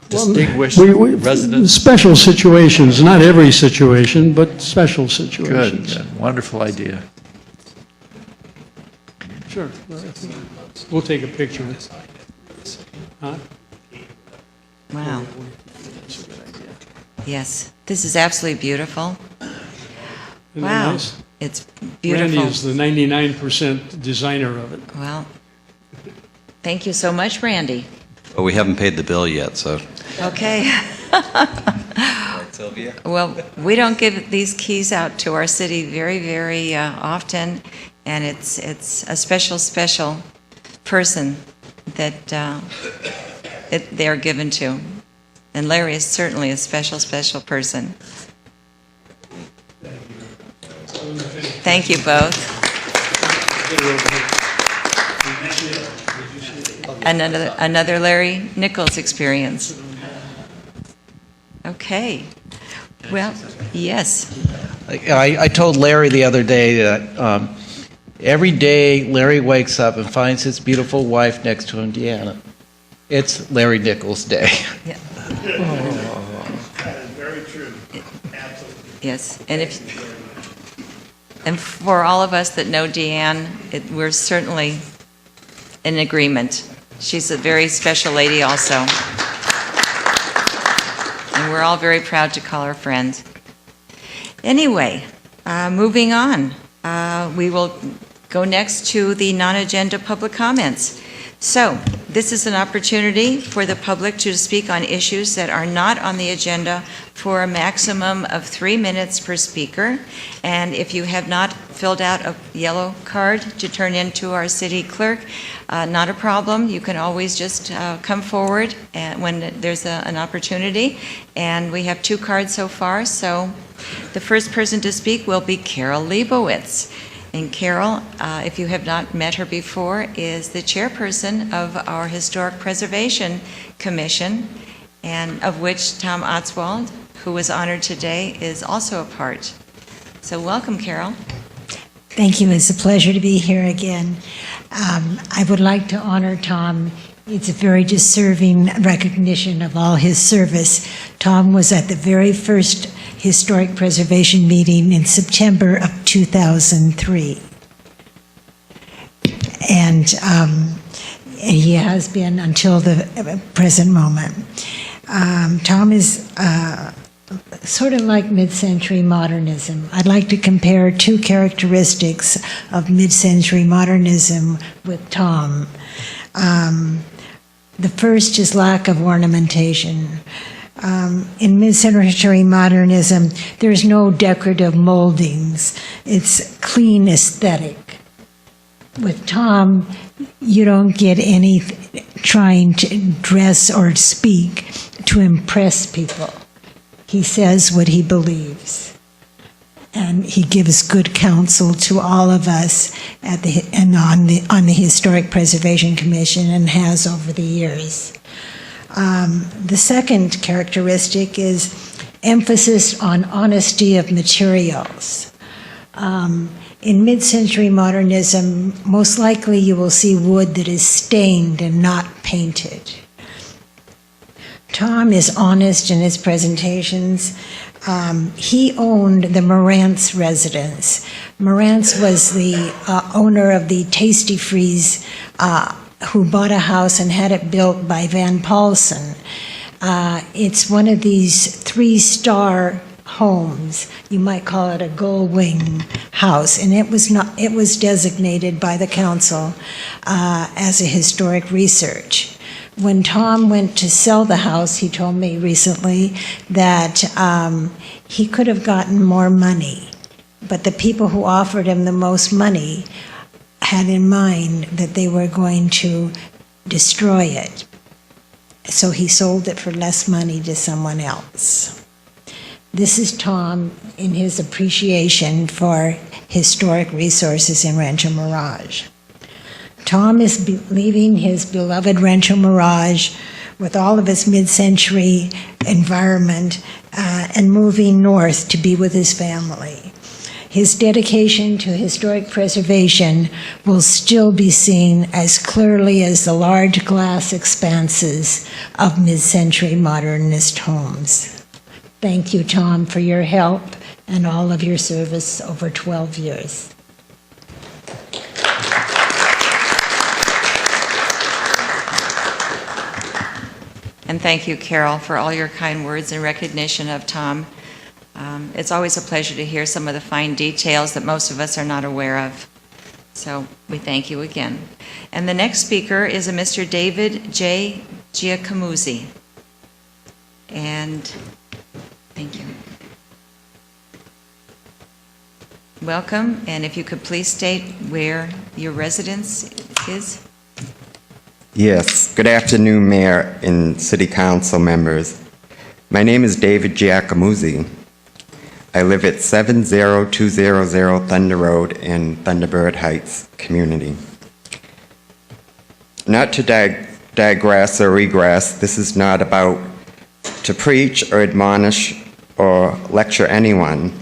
distinguished residents. Special situations, not every situation, but special Good, situations. good. Wonderful idea. Sure. We'll take a picture. Huh? Wow. Yes, this is absolutely beautiful. Isn't that Wow, nice? it's beautiful. Randy is the 99% designer of it. Well, thank you so much, Randy. But we haven't paid the bill yet, so. Okay. Right, Sylvia? Well, we don't give these keys out to our city very, very often, and it's a special person that they're given to. And Larry is certainly a special person. Thank you both. Another Larry Nichols experience. Okay. Well, yes. I told Larry the other day that every day Larry wakes up and finds his beautiful wife next to him, Deanna. It's Larry Nichols Day. Yeah. That is very true. Absolutely. Yes. And for all of us that know Deanne, we're certainly in agreement. She's a very special lady also. And we're all very proud to call her friend. Anyway, moving on. We will go next to the non-agenda public comments. So, this is an opportunity for the public to speak on issues that are not on the agenda for a maximum of 3 minutes per speaker. And if you have not filled out a yellow card to turn in to our city clerk, not a problem. You can always just come forward when there's an opportunity. And we have 2 cards so far. So, the first person to speak will be Carol Leibowitz. And Carol, if you have not met her before, is the chairperson of our Historic Preservation Commission, and of which Tom Otzwald, who was honored today, is also a part. So welcome, Carol. Thank you. It's a pleasure to be here again. I would like to honor Tom. It's a very deserving recognition of all his service. Tom was at the very first Historic Preservation meeting in September of 2003. And he has been until the present moment. Tom is sort of like mid-century modernism. I'd like to compare 2 characteristics of mid-century modernism with Tom. The first is lack of ornamentation. In mid-century modernism, there's no decorative moldings. It's clean aesthetic. With Tom, you don't get any trying to dress or speak to impress people. He says what he believes. And he gives good counsel to all of us on the Historic Preservation Commission, and has over the years. The second characteristic is emphasis on honesty of materials. In mid-century modernism, most likely you will see wood that is stained and not painted. Tom is honest in his presentations. He owned the Marantz residence. Marantz was the owner of the Tasty Freeze, who bought a house and had it built by Van Paulsen. It's one of these 3-star homes. You might call it a gold wing house, and it was designated by the council as a historic research. When Tom went to sell the house, he told me recently that he could have gotten more money, but the people who offered him the most money had in mind that they were going to destroy it. So he sold it for less money to someone else. This is Tom in his appreciation for historic resources in Rancho Mirage. Tom is leaving his beloved Rancho Mirage with all of its mid-century environment and moving north to be with his family. his dedication to historic preservation will still be seen as clearly as the large glass expanses of mid-century modernist homes. Thank you, Tom, for your help and all of your service over 12 years. And thank you, Carol, for all your kind words in recognition of Tom. It's always a pleasure to hear some of the fine details that most of us are not aware of. So we thank you again. And the next speaker is a Mr. David J. Giacomuzzi. And thank you. Welcome, and if you could please state where your residence is. Yes, good afternoon, Mayor and City Council members. My name is David Giacomuzzi. I live at 70200 Thunder Road in Thunderbird Heights community. Not to digress or regress, this is not about to preach or admonish or lecture anyone.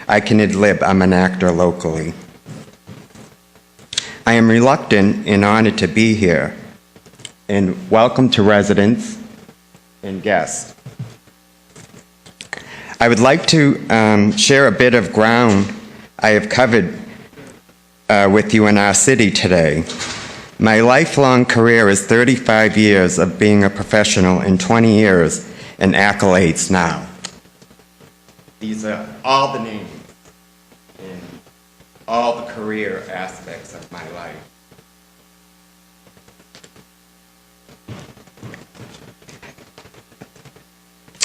I can ad-lib, I'm an actor locally. I am reluctant and honored to be here, and welcome to residents and guests. I would like to share a bit of ground I have covered with you in our city today. My lifelong career is 35 years of being a professional and 20 years in accolades now. These are all the names in all the career aspects of my life.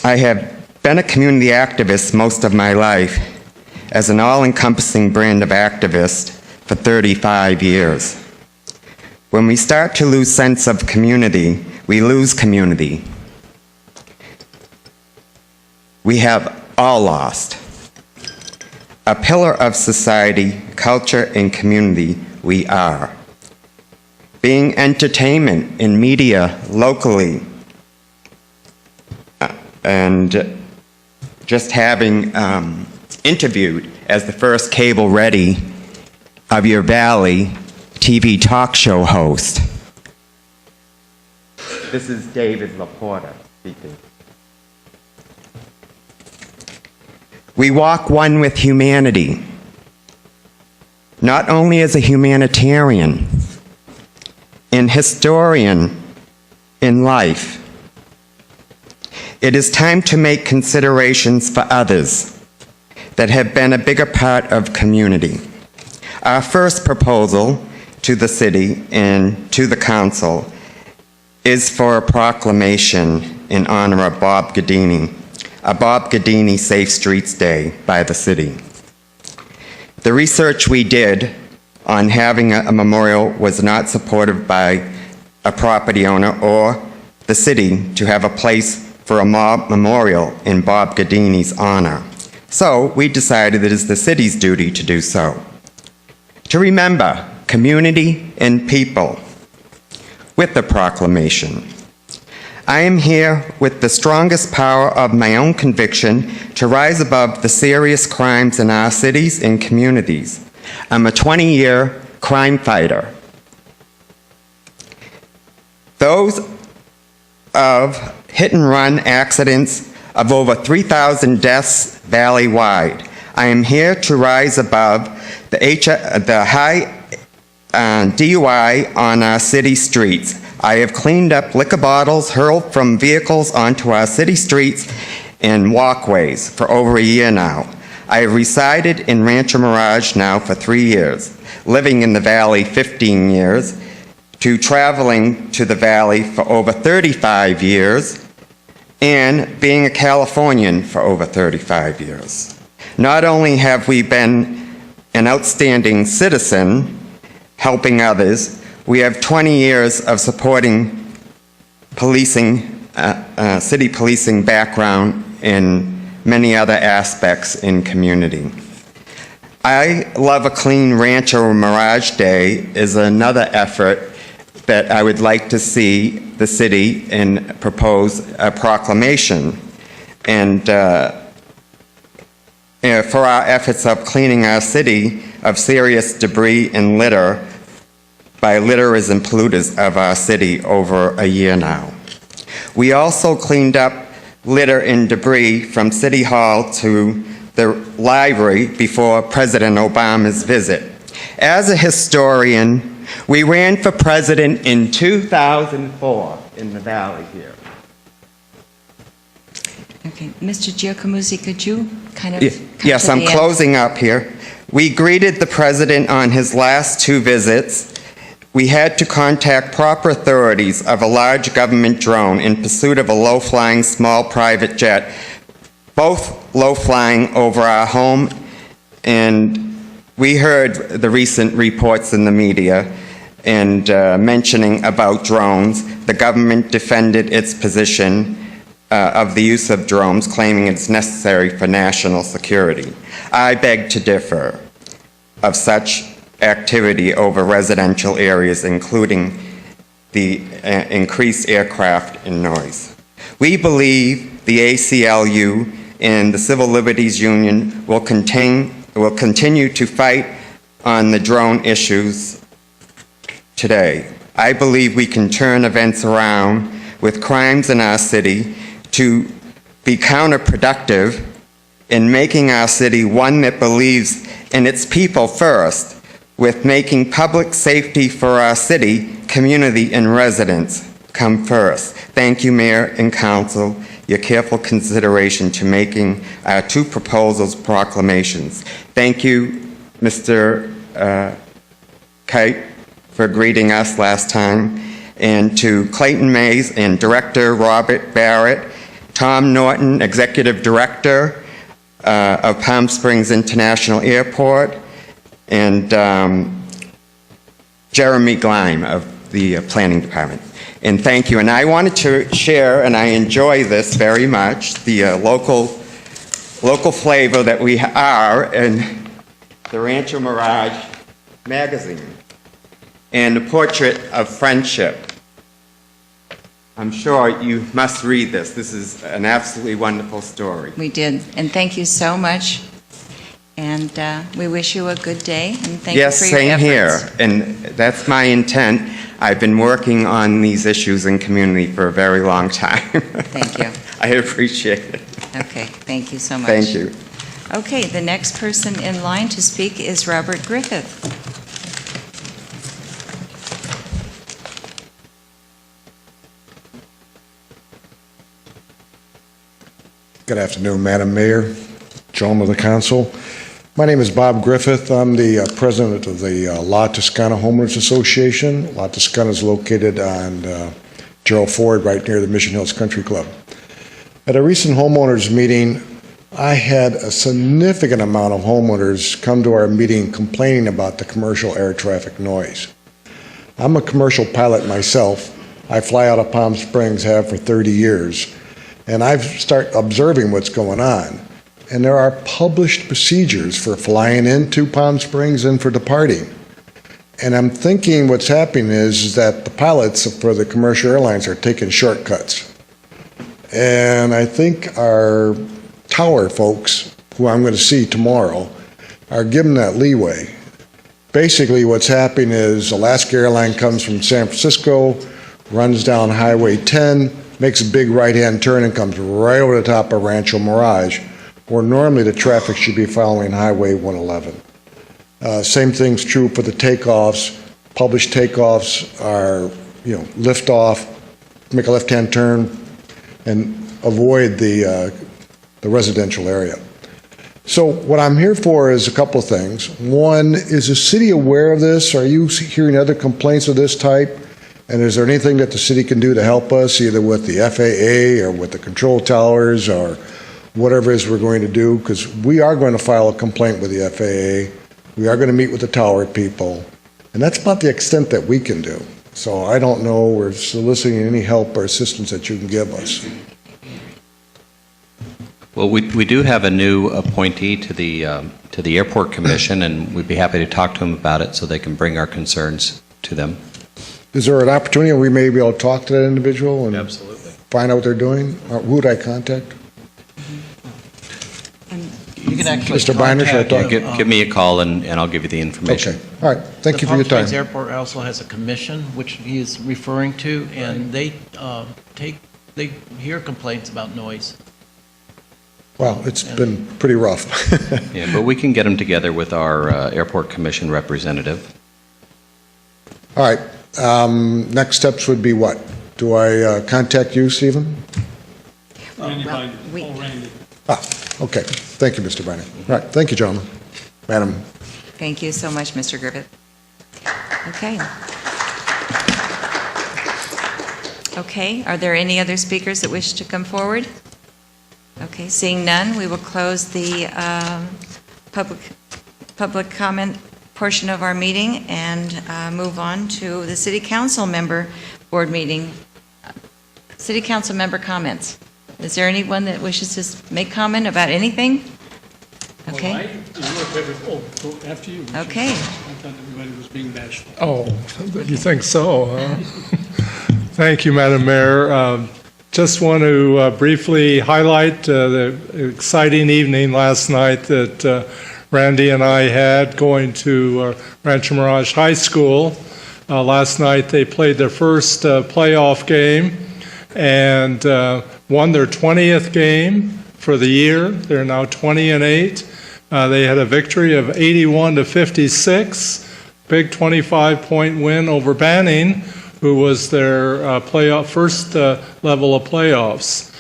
I have been a community activist most of my life, as an all-encompassing brand of activist for 35 years. When we start to lose sense of community, we lose community. We have all lost. A pillar of society, culture, and community, we are. Being entertainment and media locally, and just having interviewed as the first cable-ready of your Valley TV talk show host. This is David Laporta speaking. We walk one with humanity, not only as a humanitarian, an historian in life. It is time to make considerations for others that have been a bigger part of community. Our first proposal to the city and to the council is for a proclamation in honor of Bob Gadini, a Bob Gadini Safe Streets Day by the city. The research we did on having a memorial was not supported by a property owner or the city to have a place for a memorial in Bob Gadini's honor. So we decided it is the city's duty to do so. To remember community and people with the proclamation. I am here with the strongest power of my own conviction to rise above the serious crimes in our cities and communities. I'm a 20-year crime fighter. Those of hit-and-run accidents of over 3,000 deaths valley-wide. I am here to rise above the high DUI on our city streets. I have cleaned up liquor bottles hurled from vehicles onto our city streets and walkways for over a year now. I have resided in Rancho Mirage now for 3 years, living in the Valley 15 years, to traveling to the Valley for over 35 years, and being a Californian for over 35 years. Not only have we been an outstanding citizen, helping others, we have 20 years of supporting policing, city policing background in many other aspects in community. I Love a Clean Rancho Mirage Day is another effort that I would like to see the city and propose a proclamation. And for our efforts of cleaning our city of serious debris and litter by litterers and polluters of our city over a year now. We also cleaned up litter and debris from City Hall to the library before President Obama's visit. As a historian, we ran for president in 2004 in the valley here. Okay, Mr. Giacomucci, could you kind of Yes, I'm closing up here. We greeted the president on his last 2 visits. We had to contact proper authorities of a large government drone in pursuit of a low-flying small private jet, both low-flying over our home, and we heard the recent reports in the media and mentioning about drones. The government defended its position of the use of drones, claiming it's necessary for national security. I beg to differ of such activity over residential areas, including the increased aircraft and noise. We believe the ACLU and the Civil Liberties Union will continue to fight on the drone issues today. I believe we can turn events around with crimes in our city to be counterproductive in making our city one that believes in its people first, with making public safety for our city, community, and residents come first. Thank you, Mayor and Council, your careful consideration to making our 2 proposals proclamations. Thank you, Mr. Kite, for greeting us last time, and to Clayton Mays and Director Robert Barrett, Tom Norton, Executive Director of Palm Springs International Airport, and Jeremy Gleim of the Planning Department. And thank you. And I wanted to share, and I enjoy this very much, the local flavor that we are in the Rancho Mirage magazine, and a portrait of friendship. I'm sure you must read this. This is an absolutely wonderful story. We did, and thank you so much. And we wish you a good day, and thank you for your efforts. Yes, same here, and that's my intent. I've been working on these issues in community for a very long time. Thank you. I appreciate it. Okay, thank you so much. Thank you. Okay, the next person in line to speak is Robert Griffith. Good afternoon, Madam Mayor, gentlemen of the council. My name is Bob Griffith. I'm the president of the La Toscana Homeowners Association. La Toscana is located on Gerald Ford, right near the Mission Hills Country Club. At a recent homeowners meeting, I had a significant amount of homeowners come to our meeting complaining about the commercial air traffic noise. I'm a commercial pilot myself. I fly out of Palm Springs, have for 30 years, and I've started observing what's going on. And there are published procedures for flying into Palm Springs and for departing. And I'm thinking what's happening is that the pilots for the commercial airlines are taking shortcuts. And I think our tower folks, who I'm going to see tomorrow, are giving that leeway. Basically what's happening is Alaska Airlines comes from San Francisco, runs down Highway 10, makes a big right-hand turn and comes right over the top of Rancho Mirage, where normally the traffic should be following Highway 111. Same thing's true for the takeoffs. Published takeoffs are, lift off, make a left-hand turn, and avoid the residential area. So what I'm here for is a couple of things. One, is the city aware of this? Are you hearing other complaints of this type? And is there anything that the city can do to help us, either with the FAA or with the control towers or whatever it is we're going to do? Because we are going to file a complaint with the FAA. We are going to meet with the tower people. And that's about the extent that we can do. So I don't know, we're soliciting any help or assistance that you can give us. Well, we do have a new appointee to the Airport Commission, and we'd be happy to talk to them about it so they can bring our concerns to them. Is there an opportunity we may be able to talk to that individual and absolutely find out what they're doing? Or who would I contact? You're going can actually Mr. Biner, should I contact, talk? Give me a call and I'll give you the information. Okay, all right, thank you for your The Palm Springs time. Airport also has a commission, which he is referring to, and they hear complaints about noise. Well, it's been pretty rough. Yeah, but we can get them together with our Airport Commission representative. All right, next steps would be what? Do I contact you, Stephen? Randy Biden. Oh, Randy. Okay, thank you, Mr. Biner. All right, thank you, gentlemen. Madam. Thank you so much, Mr. Griffith. Okay. Okay, are there any other speakers that wish to come forward? Okay, seeing none, we will close the public comment portion of our meeting and move on to the City Council member board meeting. City Council member comments. Is there anyone that wishes to make comment about anything? Okay. After you. Okay. I thought everybody was being bashful. Oh, you think so, huh? Thank you, Madam Mayor. Just want to briefly highlight the exciting evening last night that Randy and I had going to Rancho Mirage High School. Last night they played their first playoff game and won their 20th game for the year. They're now 20-8. They had a victory of 81-56, big 25-point win over Banning, who was their first level of playoffs.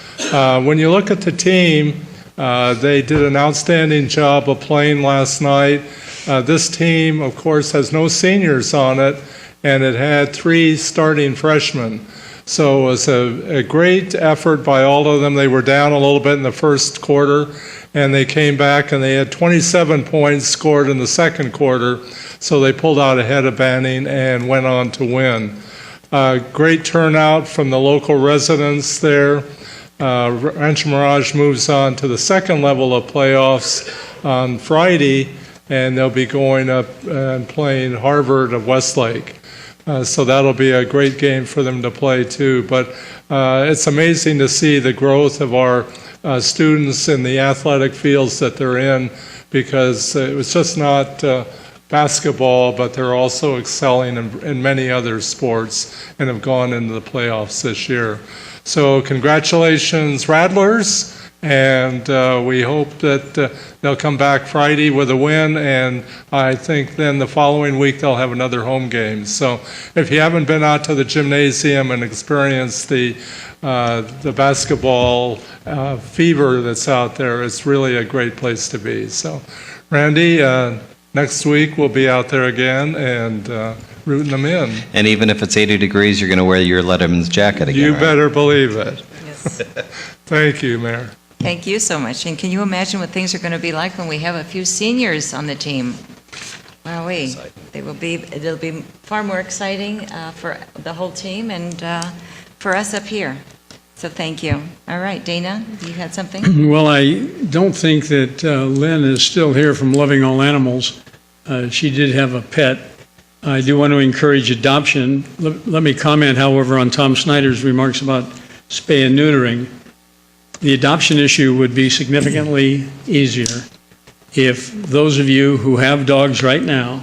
When you look at the team, they did an outstanding job of playing last night. This team, of course, has no seniors on it, and it had 3 starting freshmen. So it was a great effort by all of them. They were down a little bit in the first quarter, and they came back and they had 27 points scored in the second quarter. So they pulled out ahead of Banning and went on to win. Great turnout from the local residents there. Rancho Mirage moves on to the second level of playoffs on Friday, and they'll be going up and playing Harvard of Westlake. So that'll be a great game for them to play too. But it's amazing to see the growth of our students in the athletic fields that they're in, because it was just not basketball, but they're also excelling in many other sports and have gone into the playoffs this year. So congratulations, Rattlers, and we hope that they'll come back Friday with a win, and I think then the following week they'll have another home game. So if you haven't been out to the gymnasium and experienced the basketball fever that's out there, it's really a great place to be. So Randy, next week we'll be out there again and rooting them in. And even if it's 80 degrees, you're going to wear your Letterman's jacket again, You right? better believe it. Yes. Thank you, Mayor. Thank you so much. And can you imagine what things are going to be like when we have a few seniors on the team? Wowee. It'll be far more exciting for the whole team and for us up here. So thank you. All right, Dana, you had something? Well, I don't think that Lynn is still here from Loving All Animals. She did have a pet. I do want to encourage adoption. Let me comment, however, on Tom Snyder's remarks about spay and neutering. The adoption issue would be significantly easier if those of you who have dogs right now,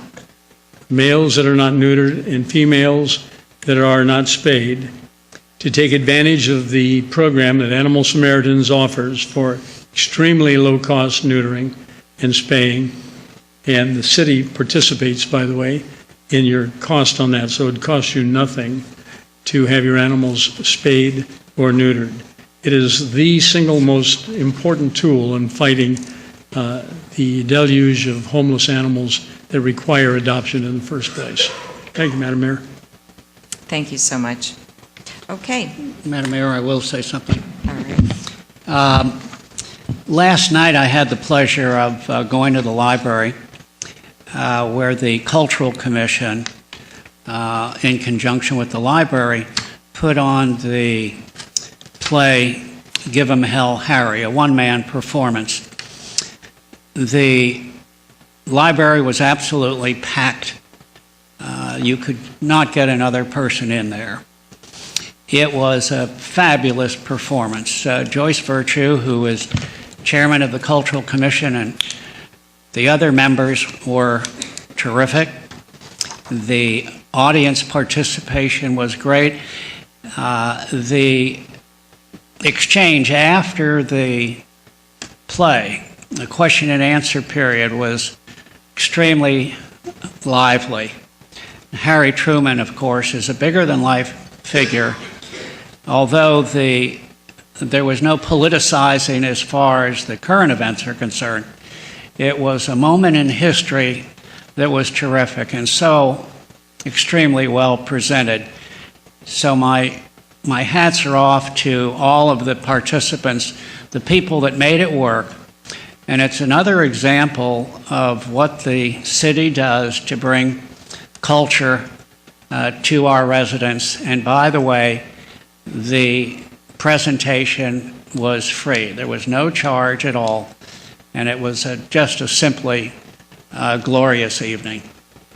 males that are not neutered and females that are not spayed, to take advantage of the program that Animal Samaritans offers for extremely low-cost neutering and spaying. And the city participates, by the way, in your cost on that. So it costs you nothing to have your animals spayed or neutered. It is the single most important tool in fighting the deluge of homeless animals that require adoption in the first place. Thank you, Madam Mayor. Thank you so much. Okay. Madam Mayor, I will say something. All right. Last night I had the pleasure of going to the library where the Cultural Commission, in conjunction with the library, put on the play Give 'Em Hell, Harry, a one-man performance. The library was absolutely packed. You could not get another person in there. It was a fabulous performance. Joyce Virtue, who is chairman of the Cultural Commission, and the other members were terrific. The audience participation was great. The exchange after the play, the question and answer period, was extremely lively. Harry Truman, of course, is a bigger-than-life figure, although there was no politicizing as far as the current events are concerned. It was a moment in history that was terrific and so extremely well presented. So my hats are off to all of the participants, the people that made it work. And it's another example of what the city does to bring culture to our residents. And by the way, the presentation was free. There was no charge at all. And it was just a simply glorious evening.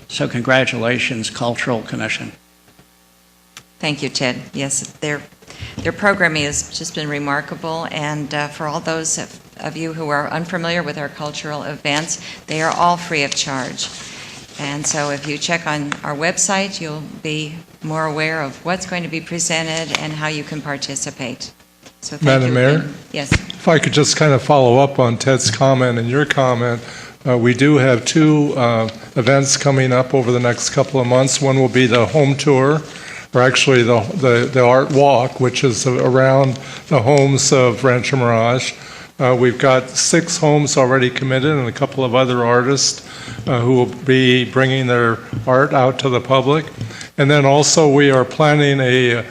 So congratulations, Cultural Commission. Thank you, Ted. Yes, their programming has just been remarkable, and for all those of you who are unfamiliar with our cultural events, they are all free of charge. And so if you check on our website, you'll be more aware of what's going to be presented and how you can participate. So thank Madam you Mayor? again. Yes. If I could just kind of follow up on Ted's comment and your comment, we do have two events coming up over the next couple of months. One will be the home tour, or actually the art walk, which is around the homes of Rancho Mirage. We've got 6 homes already committed and a couple of other artists who will be bringing their art out to the public. And then also we are planning a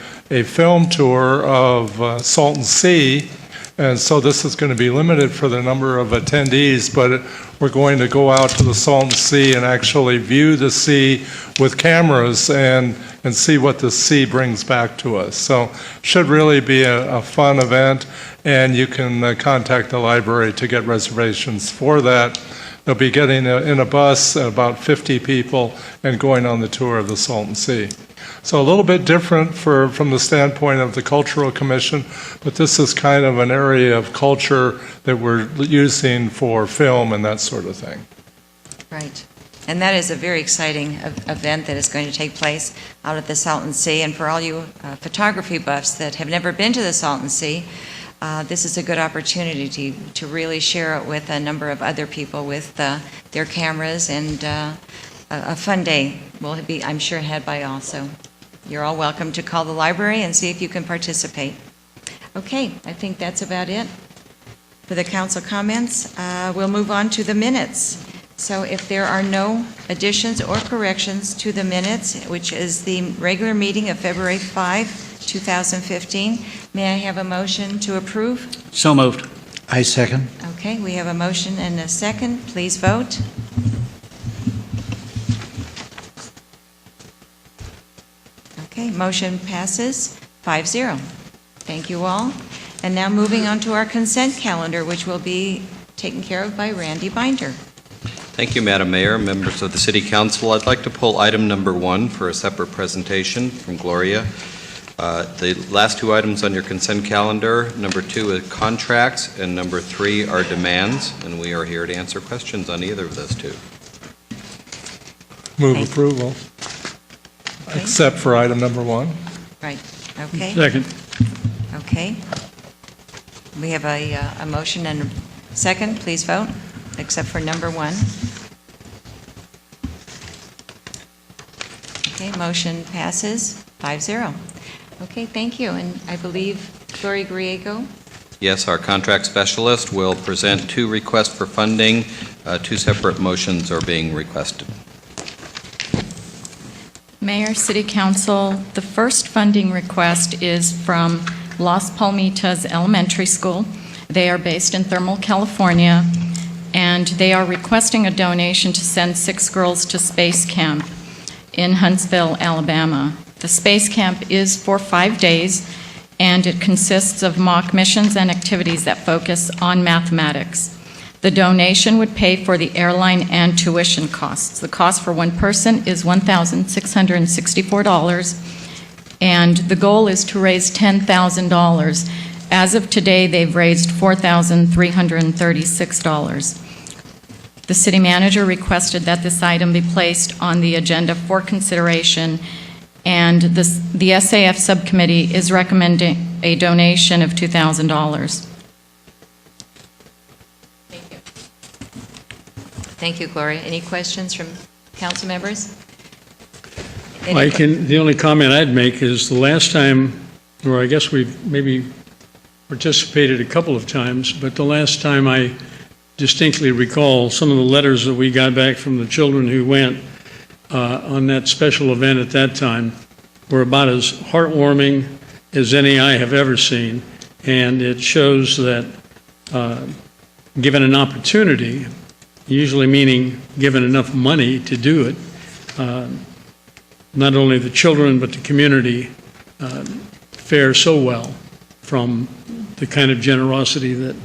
film tour of Salton Sea. And so this is going to be limited for the number of attendees, but we're going to go out to the Salton Sea and actually view the sea with cameras and see what the sea brings back to us. So it should really be a fun event, and you can contact the library to get reservations for that. They'll be getting in a bus, about 50 people, and going on the tour of the Salton Sea. So a little bit different from the standpoint of the Cultural Commission, but this is kind of an area of culture that we're using for film and that sort of thing. Right. And that is a very exciting event that is going to take place out at the Salton Sea. And for all you photography buffs that have never been to the Salton Sea, this is a good opportunity to really share it with a number of other people with their cameras, and a fun day will be, I'm sure, had by all. So you're all welcome to call the library and see if you can participate. Okay, I think that's about it for the council comments. We'll move on to the minutes. So if there are no additions or corrections to the minutes, which is the regular meeting of February 5, 2015, may I have a motion to approve? So moved. I second. Okay, we have a motion and a second. Please vote. Okay, motion passes 5-0. Thank you all. And now moving on to our consent calendar, which will be taken care of by Randy Binder. Thank you, Madam Mayor, members of the City Council. I'd like to pull item number 1 for a separate presentation from Gloria. The last 2 items on your consent calendar, number 2 is contracts, and number 3 are demands, and we are here to answer questions on either of those 2. Move approval, Okay. except for item number 1. Right, okay. Second. Okay. We have a motion and a second. Please vote, except for number 1. Okay, motion passes 5-0. Okay, thank you. And I believe Gloria Griego. Yes, our contract specialist will present 2 requests for funding. 2 separate motions are being requested. Mayor, City Council, the first funding request is from Las Palmitas Elementary School. They are based in Thermal, California, and they are requesting a donation to send 6 girls to space camp in Huntsville, Alabama. The space camp is for 5 days, and it consists of mock missions and activities that focus on mathematics. The donation would pay for the airline and tuition costs. The cost for one person is $1,664, and the goal is to raise $10,000. As of today, they've raised $4,336. The city manager requested that this item be placed on the agenda for consideration, and the SAF subcommittee is recommending a donation of $2,000. Thank you, Gloria. Any questions from council members? The only comment I'd make is the last time, or I guess we've maybe participated a couple of times, but the last time I distinctly recall some of the letters that we got back from the children who went on that special event at that time were about as heartwarming as any I have ever seen. And it shows that given an opportunity, usually meaning given enough money to do it, not only the children but the community fare so well from the kind of generosity that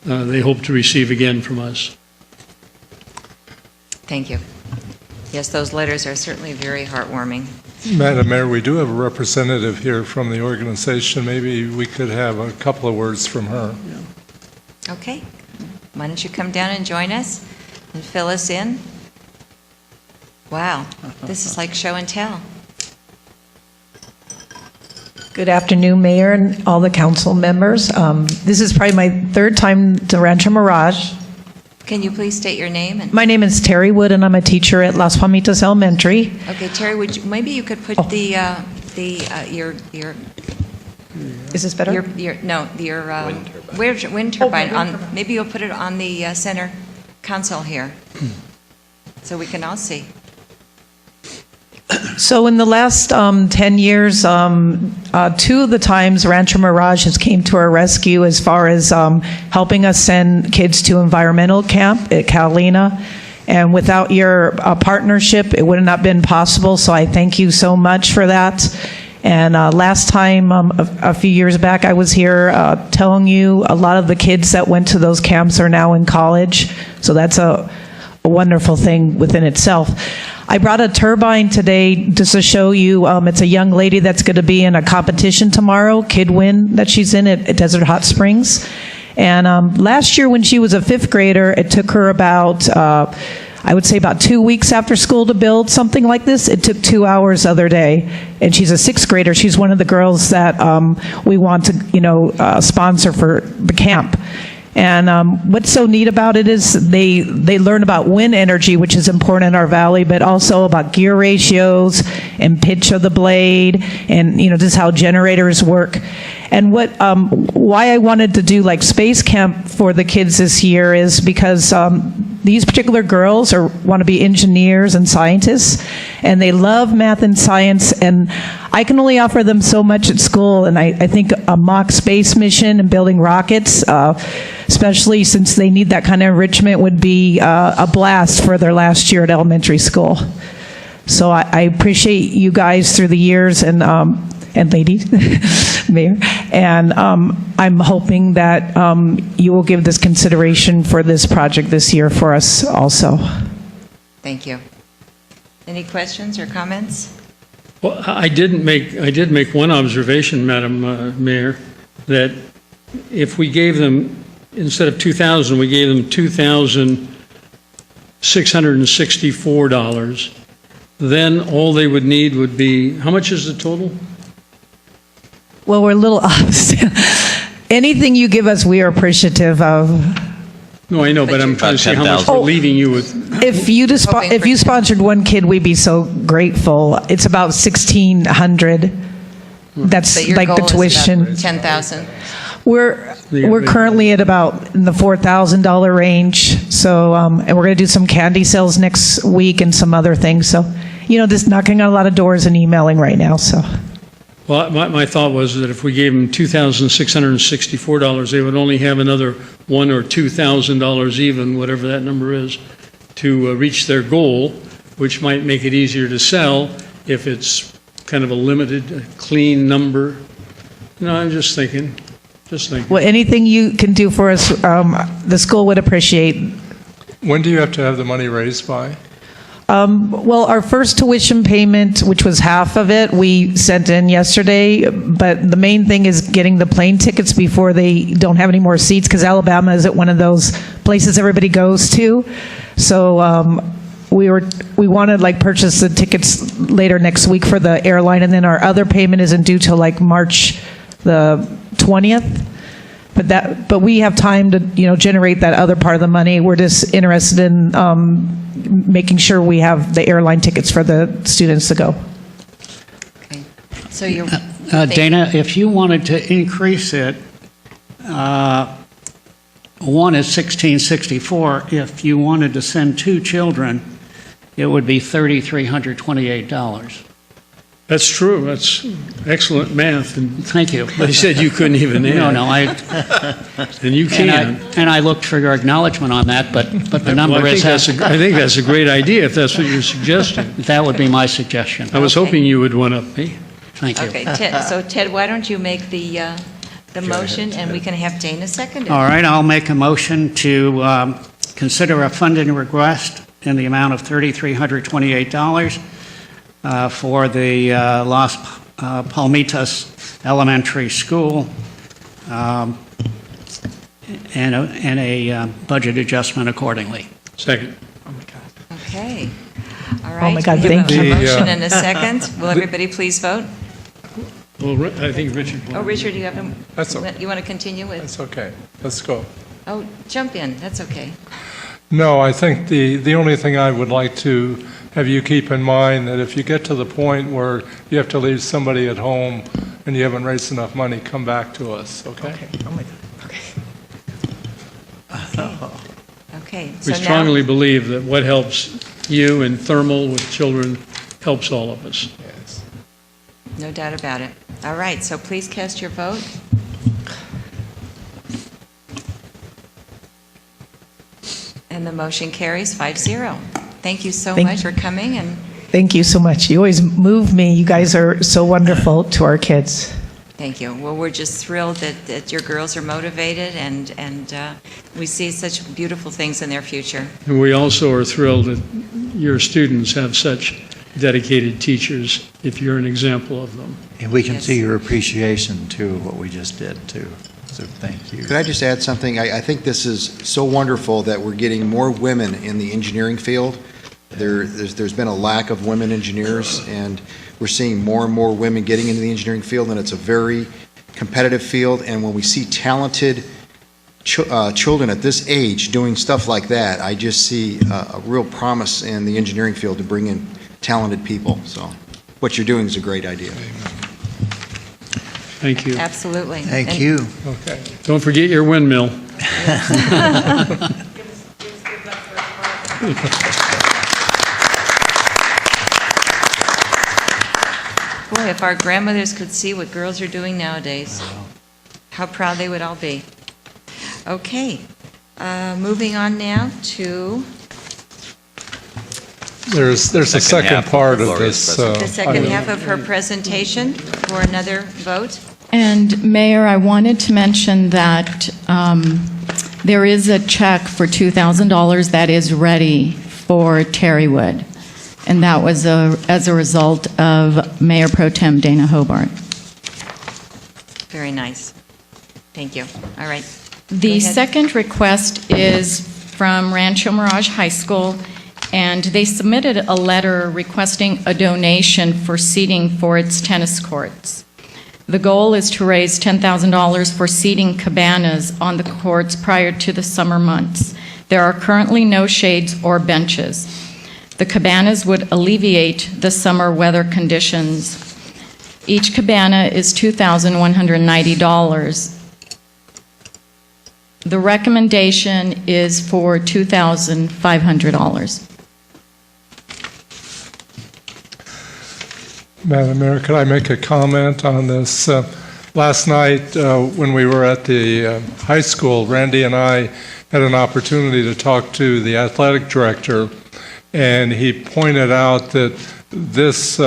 they hope to receive again from us. Thank you. Yes, those letters are certainly very heartwarming. Madam Mayor, we do have a representative here from the organization. Maybe we could have a couple of words from her. Okay. Why don't you come down and join us and fill us in? Wow, this is like show and tell. Good afternoon, Mayor and all the council members. This is probably my third time to Rancho Mirage. Can you please state your name? My name is Terry Wood, and I'm a teacher at Las Palmitas Elementary. Okay, Terry, maybe you could put your Is this better? Wind turbine on. Maybe you'll put it on the center console here, so we can all see. So in the last 10 years, 2 of the times Rancho Mirage has came to our rescue as far as helping us send kids to environmental camp at Catalina. And without your partnership, it would have not been possible. So I thank you so much for that. And last time, a few years back, I was here telling you a lot of the kids that went to those camps are now in college. So that's a wonderful thing within itself. I brought a turbine today just to show you. It's a young lady that's going to be in a competition tomorrow, Kid Win, that she's in at Desert Hot Springs. And last year when she was a 5th grader, it took her about, I would say about 2 weeks after school to build something like this. It took 2 hours the other day. And she's a 6th grader. She's one of the girls that we want to, sponsor for the camp. And what's so neat about it is they learn about wind energy, which is important in our valley, but also about gear ratios and pitch of the blade, and just how generators work. And why I wanted to do like space camp for the kids this year is because these particular girls want to be engineers and scientists, and they love math and science, and I can only offer them so much at school. And I think a mock space mission and building rockets, especially since they need that kind of enrichment, would be a blast for their last year at elementary school. So I appreciate you guys through the years, and ladies, Mayor, and I'm hoping that you will give this consideration for this project this year for us also. Thank you. Any questions or comments? Well, I did make one observation, Madam Mayor, that if we gave them, instead of $2,000, we gave them $2,664, then all they would need would be, how much is the total? Well, we're a little opposite. Anything you give us, we are appreciative of. No, I know, but I'm trying to see how much we're leaving you with. If you sponsored one kid, we'd be so grateful. It's about $1,600. That's But your like the goal is tuition. about 10,000. We're currently at about in the $4,000 range. So, and we're going to do some candy sales next week and some other things. So, just knocking on a lot of doors and emailing right now. So. Well, my thought was that if we gave them $2,664, they would only have another $1,000 or $2,000 even, whatever that number is, to reach their goal, which might make it easier to sell if it's kind of a limited, clean number. I'm just thinking. Well, anything you can do for us, the school would appreciate. When do you have to have the money raised by? Well, our first tuition payment, which was half of it, we sent in yesterday, but the main thing is getting the plane tickets before they don't have any more seats, because Alabama isn't one of those places everybody goes to. So we want to like purchase the tickets later next week for the airline, and then our other payment isn't due till like March the 20th. But we have time to, generate that other part of the money. We're just interested in making sure we have the airline tickets for the students to go. Okay. So you're... Dana, if you wanted to increase it, one is $1,664. If you wanted to send 2 children, it would be $3,328. That's true. That's excellent math. And thank you. They said you couldn't even add. No, and you can. And I looked for your acknowledgement on that, but the number I is... I think that's a great idea if that's what you're suggesting. That would be my suggestion. I was hoping you would one up me. Thank you. Okay, Ted, why don't you make the motion, and we can have Dana second it. All right, I'll make a motion to consider a funding request in the amount of $3,328 for the Las Palmitas Elementary School and a budget adjustment accordingly. Second. Okay. All right. Oh my God, We have thank you. a motion and a second. Will everybody please vote? Well, I think Richard. Oh, Richard, you have a... That's okay. You want to continue with... That's okay. Let's go. Oh, jump in. That's okay. No, I think the only thing I would like to have you keep in mind that if you get to the point where you have to leave somebody at home and you haven't raised enough money, come back to us, okay? Okay. Oh my God. Okay. Okay. We So now, strongly believe that what helps you in thermal with children helps all of us. Yes. no doubt about it. All right, so please cast your vote. And the motion carries 5-0. Thank you so much for coming, and Thank you so much. You always move me. You guys are so wonderful to our kids. thank you. Well, we're just thrilled that your girls are motivated, and we see such beautiful things in their future. And we also are thrilled that your students have such dedicated teachers, if you're an example of them. And we can Yes. see your appreciation to what we just did, too. So thank you. Could I just add something? I think this is so wonderful that we're getting more women in the engineering field. There's been a lack of women engineers, and we're seeing more and more women getting into the engineering field, and it's a very competitive field. And when we see talented children at this age doing stuff like that, I just see a real promise in the engineering field to bring in talented people. So what you're doing is a great idea. Thank you. Absolutely. Thank And- you. Okay. Don't forget your windmill. Boy, if our grandmothers could see what girls are doing nowadays, how proud they would all be. Okay, moving on now to There's a second part of this. the second item. half of her presentation for another vote. And Mayor, I wanted to mention that there is a check for $2,000 that is ready for Terrywood, and that was as a result of Mayor Pro Tem Dana Hobart. Very nice. Thank you. All right. The Go ahead. second request is from Rancho Mirage High School, and they submitted a letter requesting a donation for seating for its tennis courts. The goal is to raise $10,000 for seating cabanas on the courts prior to the summer months. There are currently no shades or benches. The cabanas would alleviate the summer weather conditions. Each cabana is $2,190. The recommendation is for $2,500. Madam Mayor, could I make a comment on this? Last night, when we were at the high school, Randy and I had an opportunity to talk to the athletic director, and he pointed out that this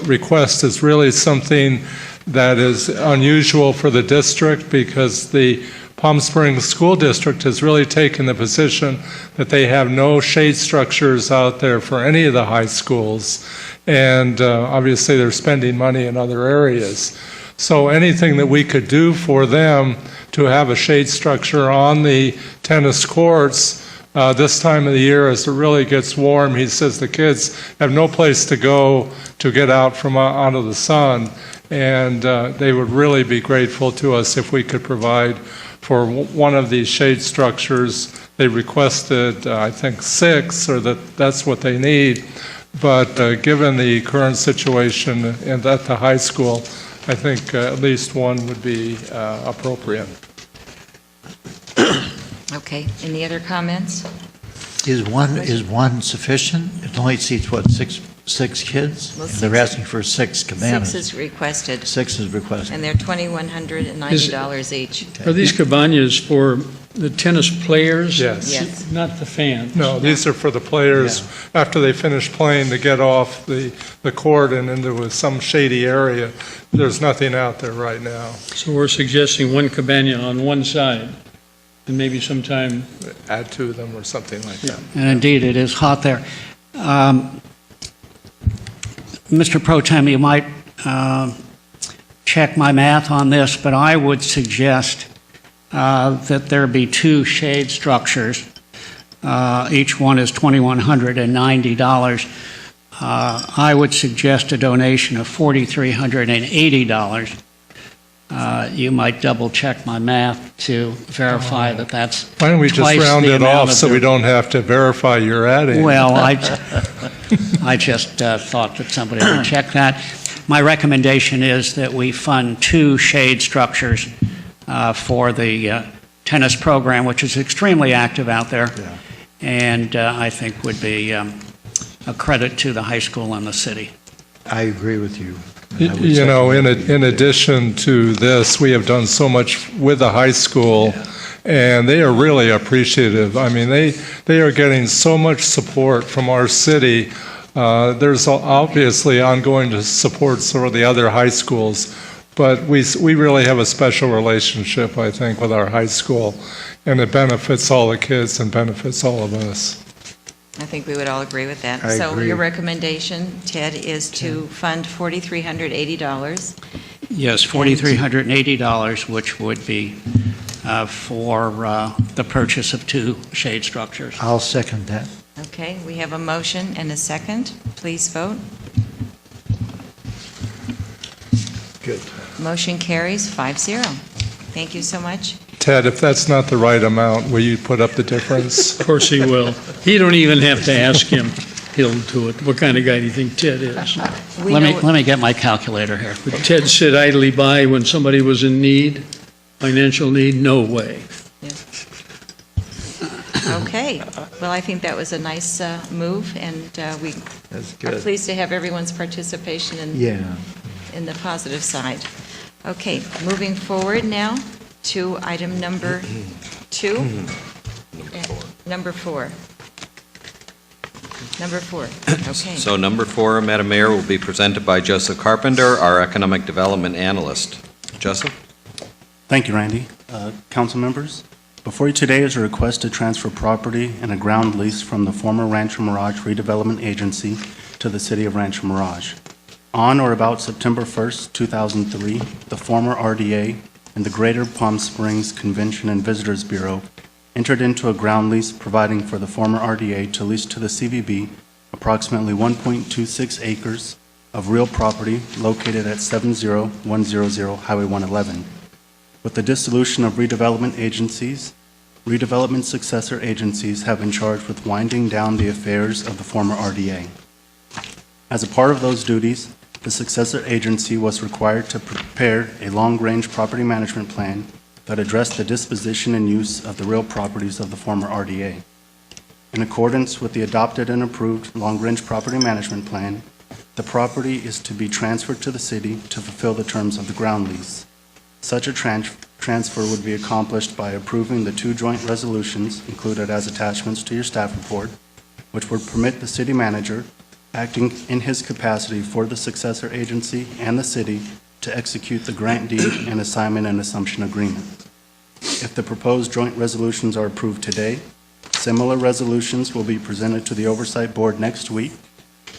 request is really something that is unusual for the district, because the Palm Springs School District has really taken the position that they have no shade structures out there for any of the high schools. And obviously they're spending money in other areas. So anything that we could do for them to have a shade structure on the tennis courts this time of the year as it really gets warm, he says the kids have no place to go to get out from out of the sun. And they would really be grateful to us if we could provide for one of these shade structures. They requested, I think, 6, or that's what they need. But given the current situation at the high school, I think at least 1 would be appropriate. Okay, any other comments? Is one sufficient? It only seats, what, six kids? Well, They're asking for 6 cabanas. 6 is requested. 6 is requested. And they're $2,190 each. Are these cabanas for the tennis players? Yes. Yes. Not the fans? No, these are for the players after they finish playing to get off the court and into some shady area. There's nothing out there right now. So we're suggesting 1 cabana on one side, and maybe sometime add 2 of them or something like that. And indeed, it is hot there. Mr. Pro Tem, you might check my math on this, but I would suggest that there be 2 shade structures. Each one is $2,190. I would suggest a donation of $4,380. You might double check my math to verify that that's Why don't we just twice round the it amount off of so the- we don't have to verify your adding? Well, I just thought that somebody would check that. My recommendation is that we fund 2 shade structures for the tennis program, which is extremely active out there, and I think would be a credit to the high school and the city. I agree with you. You know, in addition to this, we have done so much with the high school, and they are really appreciative. I mean, they are getting so much support from our city. There's obviously ongoing support for the other high schools, but we really have a special relationship, I think, with our high school, and it benefits all the kids and benefits all of us. I think we would all agree with that. I So agree. your recommendation, Ted, is to fund $4,380. Yes, $4,380, which would be for the purchase of 2 shade structures. I'll second that. Okay, we have a motion and a second. Please vote. Good. Motion carries 5-0. Thank you so much. Ted, if that's not the right amount, will you put up the difference? Of course he will. He don't even have to ask him. He'll do it. What kind of guy do you think Ted is? Let me get my calculator here. Would Ted sit idly by when somebody was in need, financial need? No way. Okay, well, I think that was a nice move, and we That's are good. pleased to have everyone's participation in the positive side. Okay, moving forward now to item number 2. Number 4. Number 4, okay. So number 4, Madam Mayor, will be presented by Joseph Carpenter, our Economic Development Analyst. Joseph? Thank you, Randy. Council members, before you today is a request to transfer property and a ground lease from the former Rancho Mirage Redevelopment Agency to the City of Rancho Mirage. On or about September 1st, 2003, the former RDA and the Greater Palm Springs Convention and Visitors Bureau entered into a ground lease providing for the former RDA to lease to the CVB approximately 1.26 acres of real property located at 70100 Highway 111. With the dissolution of redevelopment agencies, redevelopment successor agencies have been charged with winding down the affairs of the former RDA. As a part of those duties, the successor agency was required to prepare a long-range property management plan that addressed the disposition and use of the real properties of the former RDA. In accordance with the adopted and approved long-range property management plan, the property is to be transferred to the city to fulfill the terms of the ground lease. Such a transfer would be accomplished by approving the 2 joint resolutions included as attachments to your staff report, which would permit the city manager, acting in his capacity for the successor agency and the city, to execute the grant deed and assignment and assumption agreement. If the proposed joint resolutions are approved today, similar resolutions will be presented to the Oversight Board next week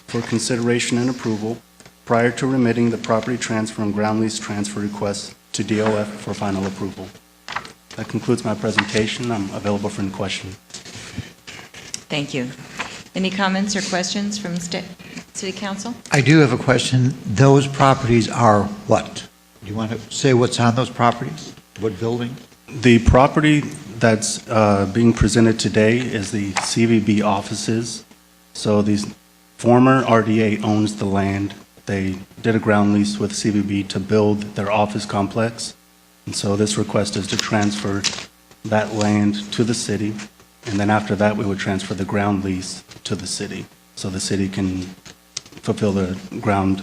for consideration and approval prior to remitting the property transfer and ground lease transfer request to DOF for final approval. That concludes my presentation. I'm available for any questions. Thank you. Any comments or questions from City Council? I do have a question. Those properties are what? Do you want to say what's on those properties? What building? The property that's being presented today is the CVB offices. So the former RDA owns the land. They did a ground lease with CVB to build their office complex. And so this request is to transfer that land to the city. And then after that, we would transfer the ground lease to the city. So the city can fulfill the ground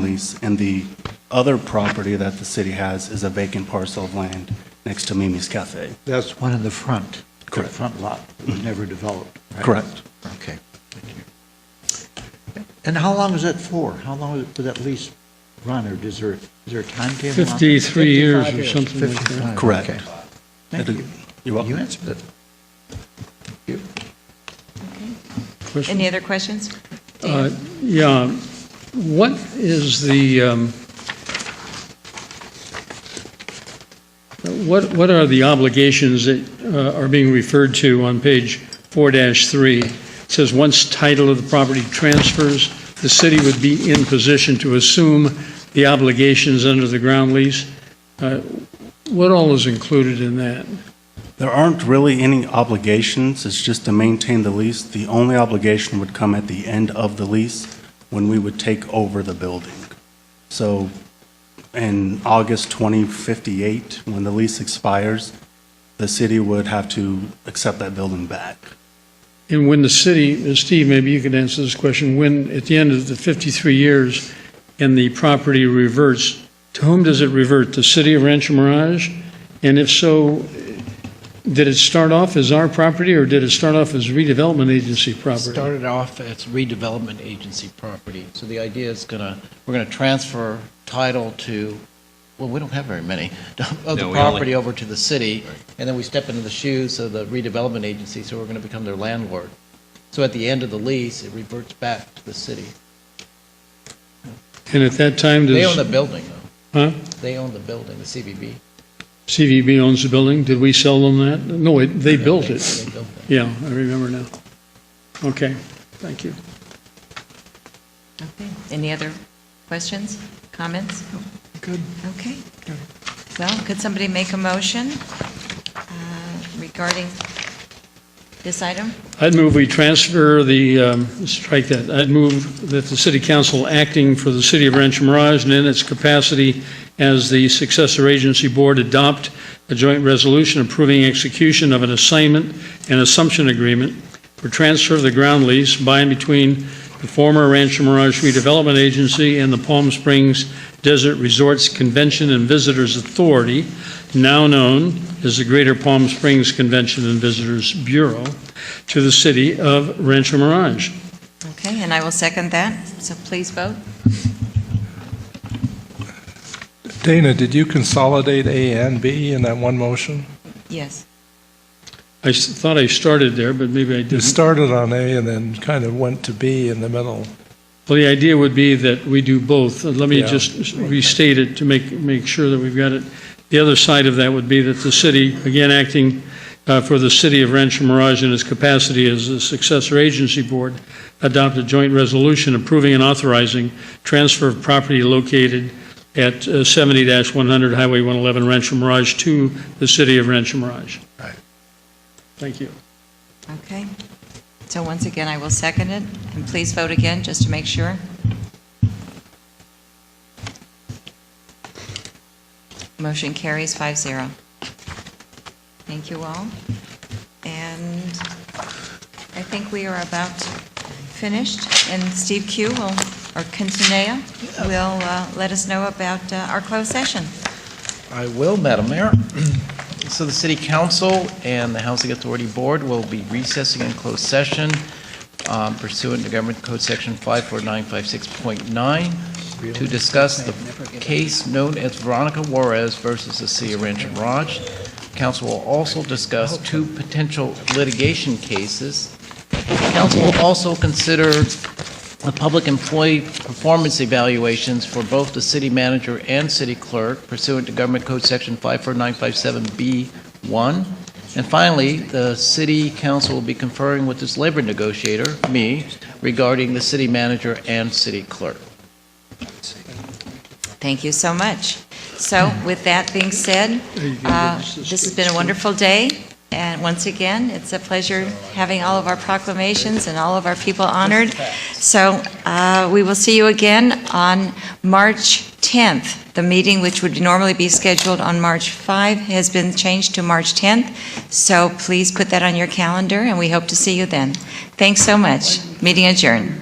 lease. And the other property that the city has is a vacant parcel of land next to Mimi's Cafe. That's one in the front. Correct. The front lot was never developed, right? Correct. Okay. Thank you. And how long is that for? How long would that lease run, or is there a timetable? 53 years or something like that. 55, Correct. okay. Thank you. You're welcome. You answered it. Thank you. Any other questions? Yeah. What is the, what are the obligations that are being referred to on page 4-3? It says, once title of the property transfers, the city would be in position to assume the obligations under the ground lease. What all is included in that? There aren't really any obligations. It's just to maintain the lease. The only obligation would come at the end of the lease when we would take over the building. So in August 2058, when the lease expires, the city would have to accept that building back. And when the city, Steve, maybe you could answer this question, when at the end of the 53 years and the property reverts, to whom does it revert? The city of Rancho Mirage? And if so, did it start off as our property, or did it start off as redevelopment agency property? Started off as redevelopment agency property. So the idea is we're gonna transfer title to, well, we don't have very many, of the property over to the city, and then we step into the shoes of the redevelopment agency, so we're gonna become their landlord. So at the end of the lease, it reverts back to the city. And at that time, They own the building, though. Huh? They own the building, the CVB. CVB owns the building. Did we sell them that? No, they built it. They built it. Yeah, I remember now. Okay, thank you. Okay. Any other questions, comments? Good. Okay. Well, could somebody make a motion regarding this item? I'd move we transfer the, strike that, I'd move that the city council acting for the city of Rancho Mirage and in its capacity as the successor agency board adopt a joint resolution approving execution of an assignment and assumption agreement for transfer of the ground lease by and between the former Rancho Mirage Redevelopment Agency and the Palm Springs Desert Resorts Convention and Visitors Authority, now known as the Greater Palm Springs Convention and Visitors Bureau, to the city of Rancho Mirage. Okay, and I will second that, so please vote. Dana, did you consolidate A and B in that one motion? Yes. I thought I started there, but maybe I You didn't. started on A and then kind of went to B in the middle. Well, the idea would be that we do both. Let me Yeah. just restate it to make sure that we've got it. The other side of that would be that the city, again acting for the city of Rancho Mirage in its capacity as a successor agency board, adopt a joint resolution approving and authorizing transfer of property located at 70-100 Highway 111 Rancho Mirage to the city of Rancho Mirage. Right. Thank you. Okay. So once again, I will second it, and please vote again, just to make sure. Motion carries 5-0. Thank you all. And I think we are about finished, and Steve Q will, or Quintanilla, will let us know about our closed session. I will, Madam Mayor. So the City Council and the Housing Authority Board will be recessing in closed session pursuant to Government Code Section 54956.9 to discuss the case known as Veronica Juarez versus the City of Rancho Mirage. council will also discuss 2 potential litigation cases. Council will also consider the public employee performance evaluations for both the city manager and city clerk pursuant to Government Code Section 54957B1. And finally, the city council will be conferring with its labor negotiator, me, regarding the city manager and city clerk. Thank you so much. So with that being said, this has been a wonderful day. And once again, it's a pleasure having all of our proclamations and all of our people honored. So we will see you again on March 10th. The meeting, which would normally be scheduled on March 5, has been changed to March 10th. So please put that on your calendar, and we hope to see you then. Thanks so much. Meeting adjourned.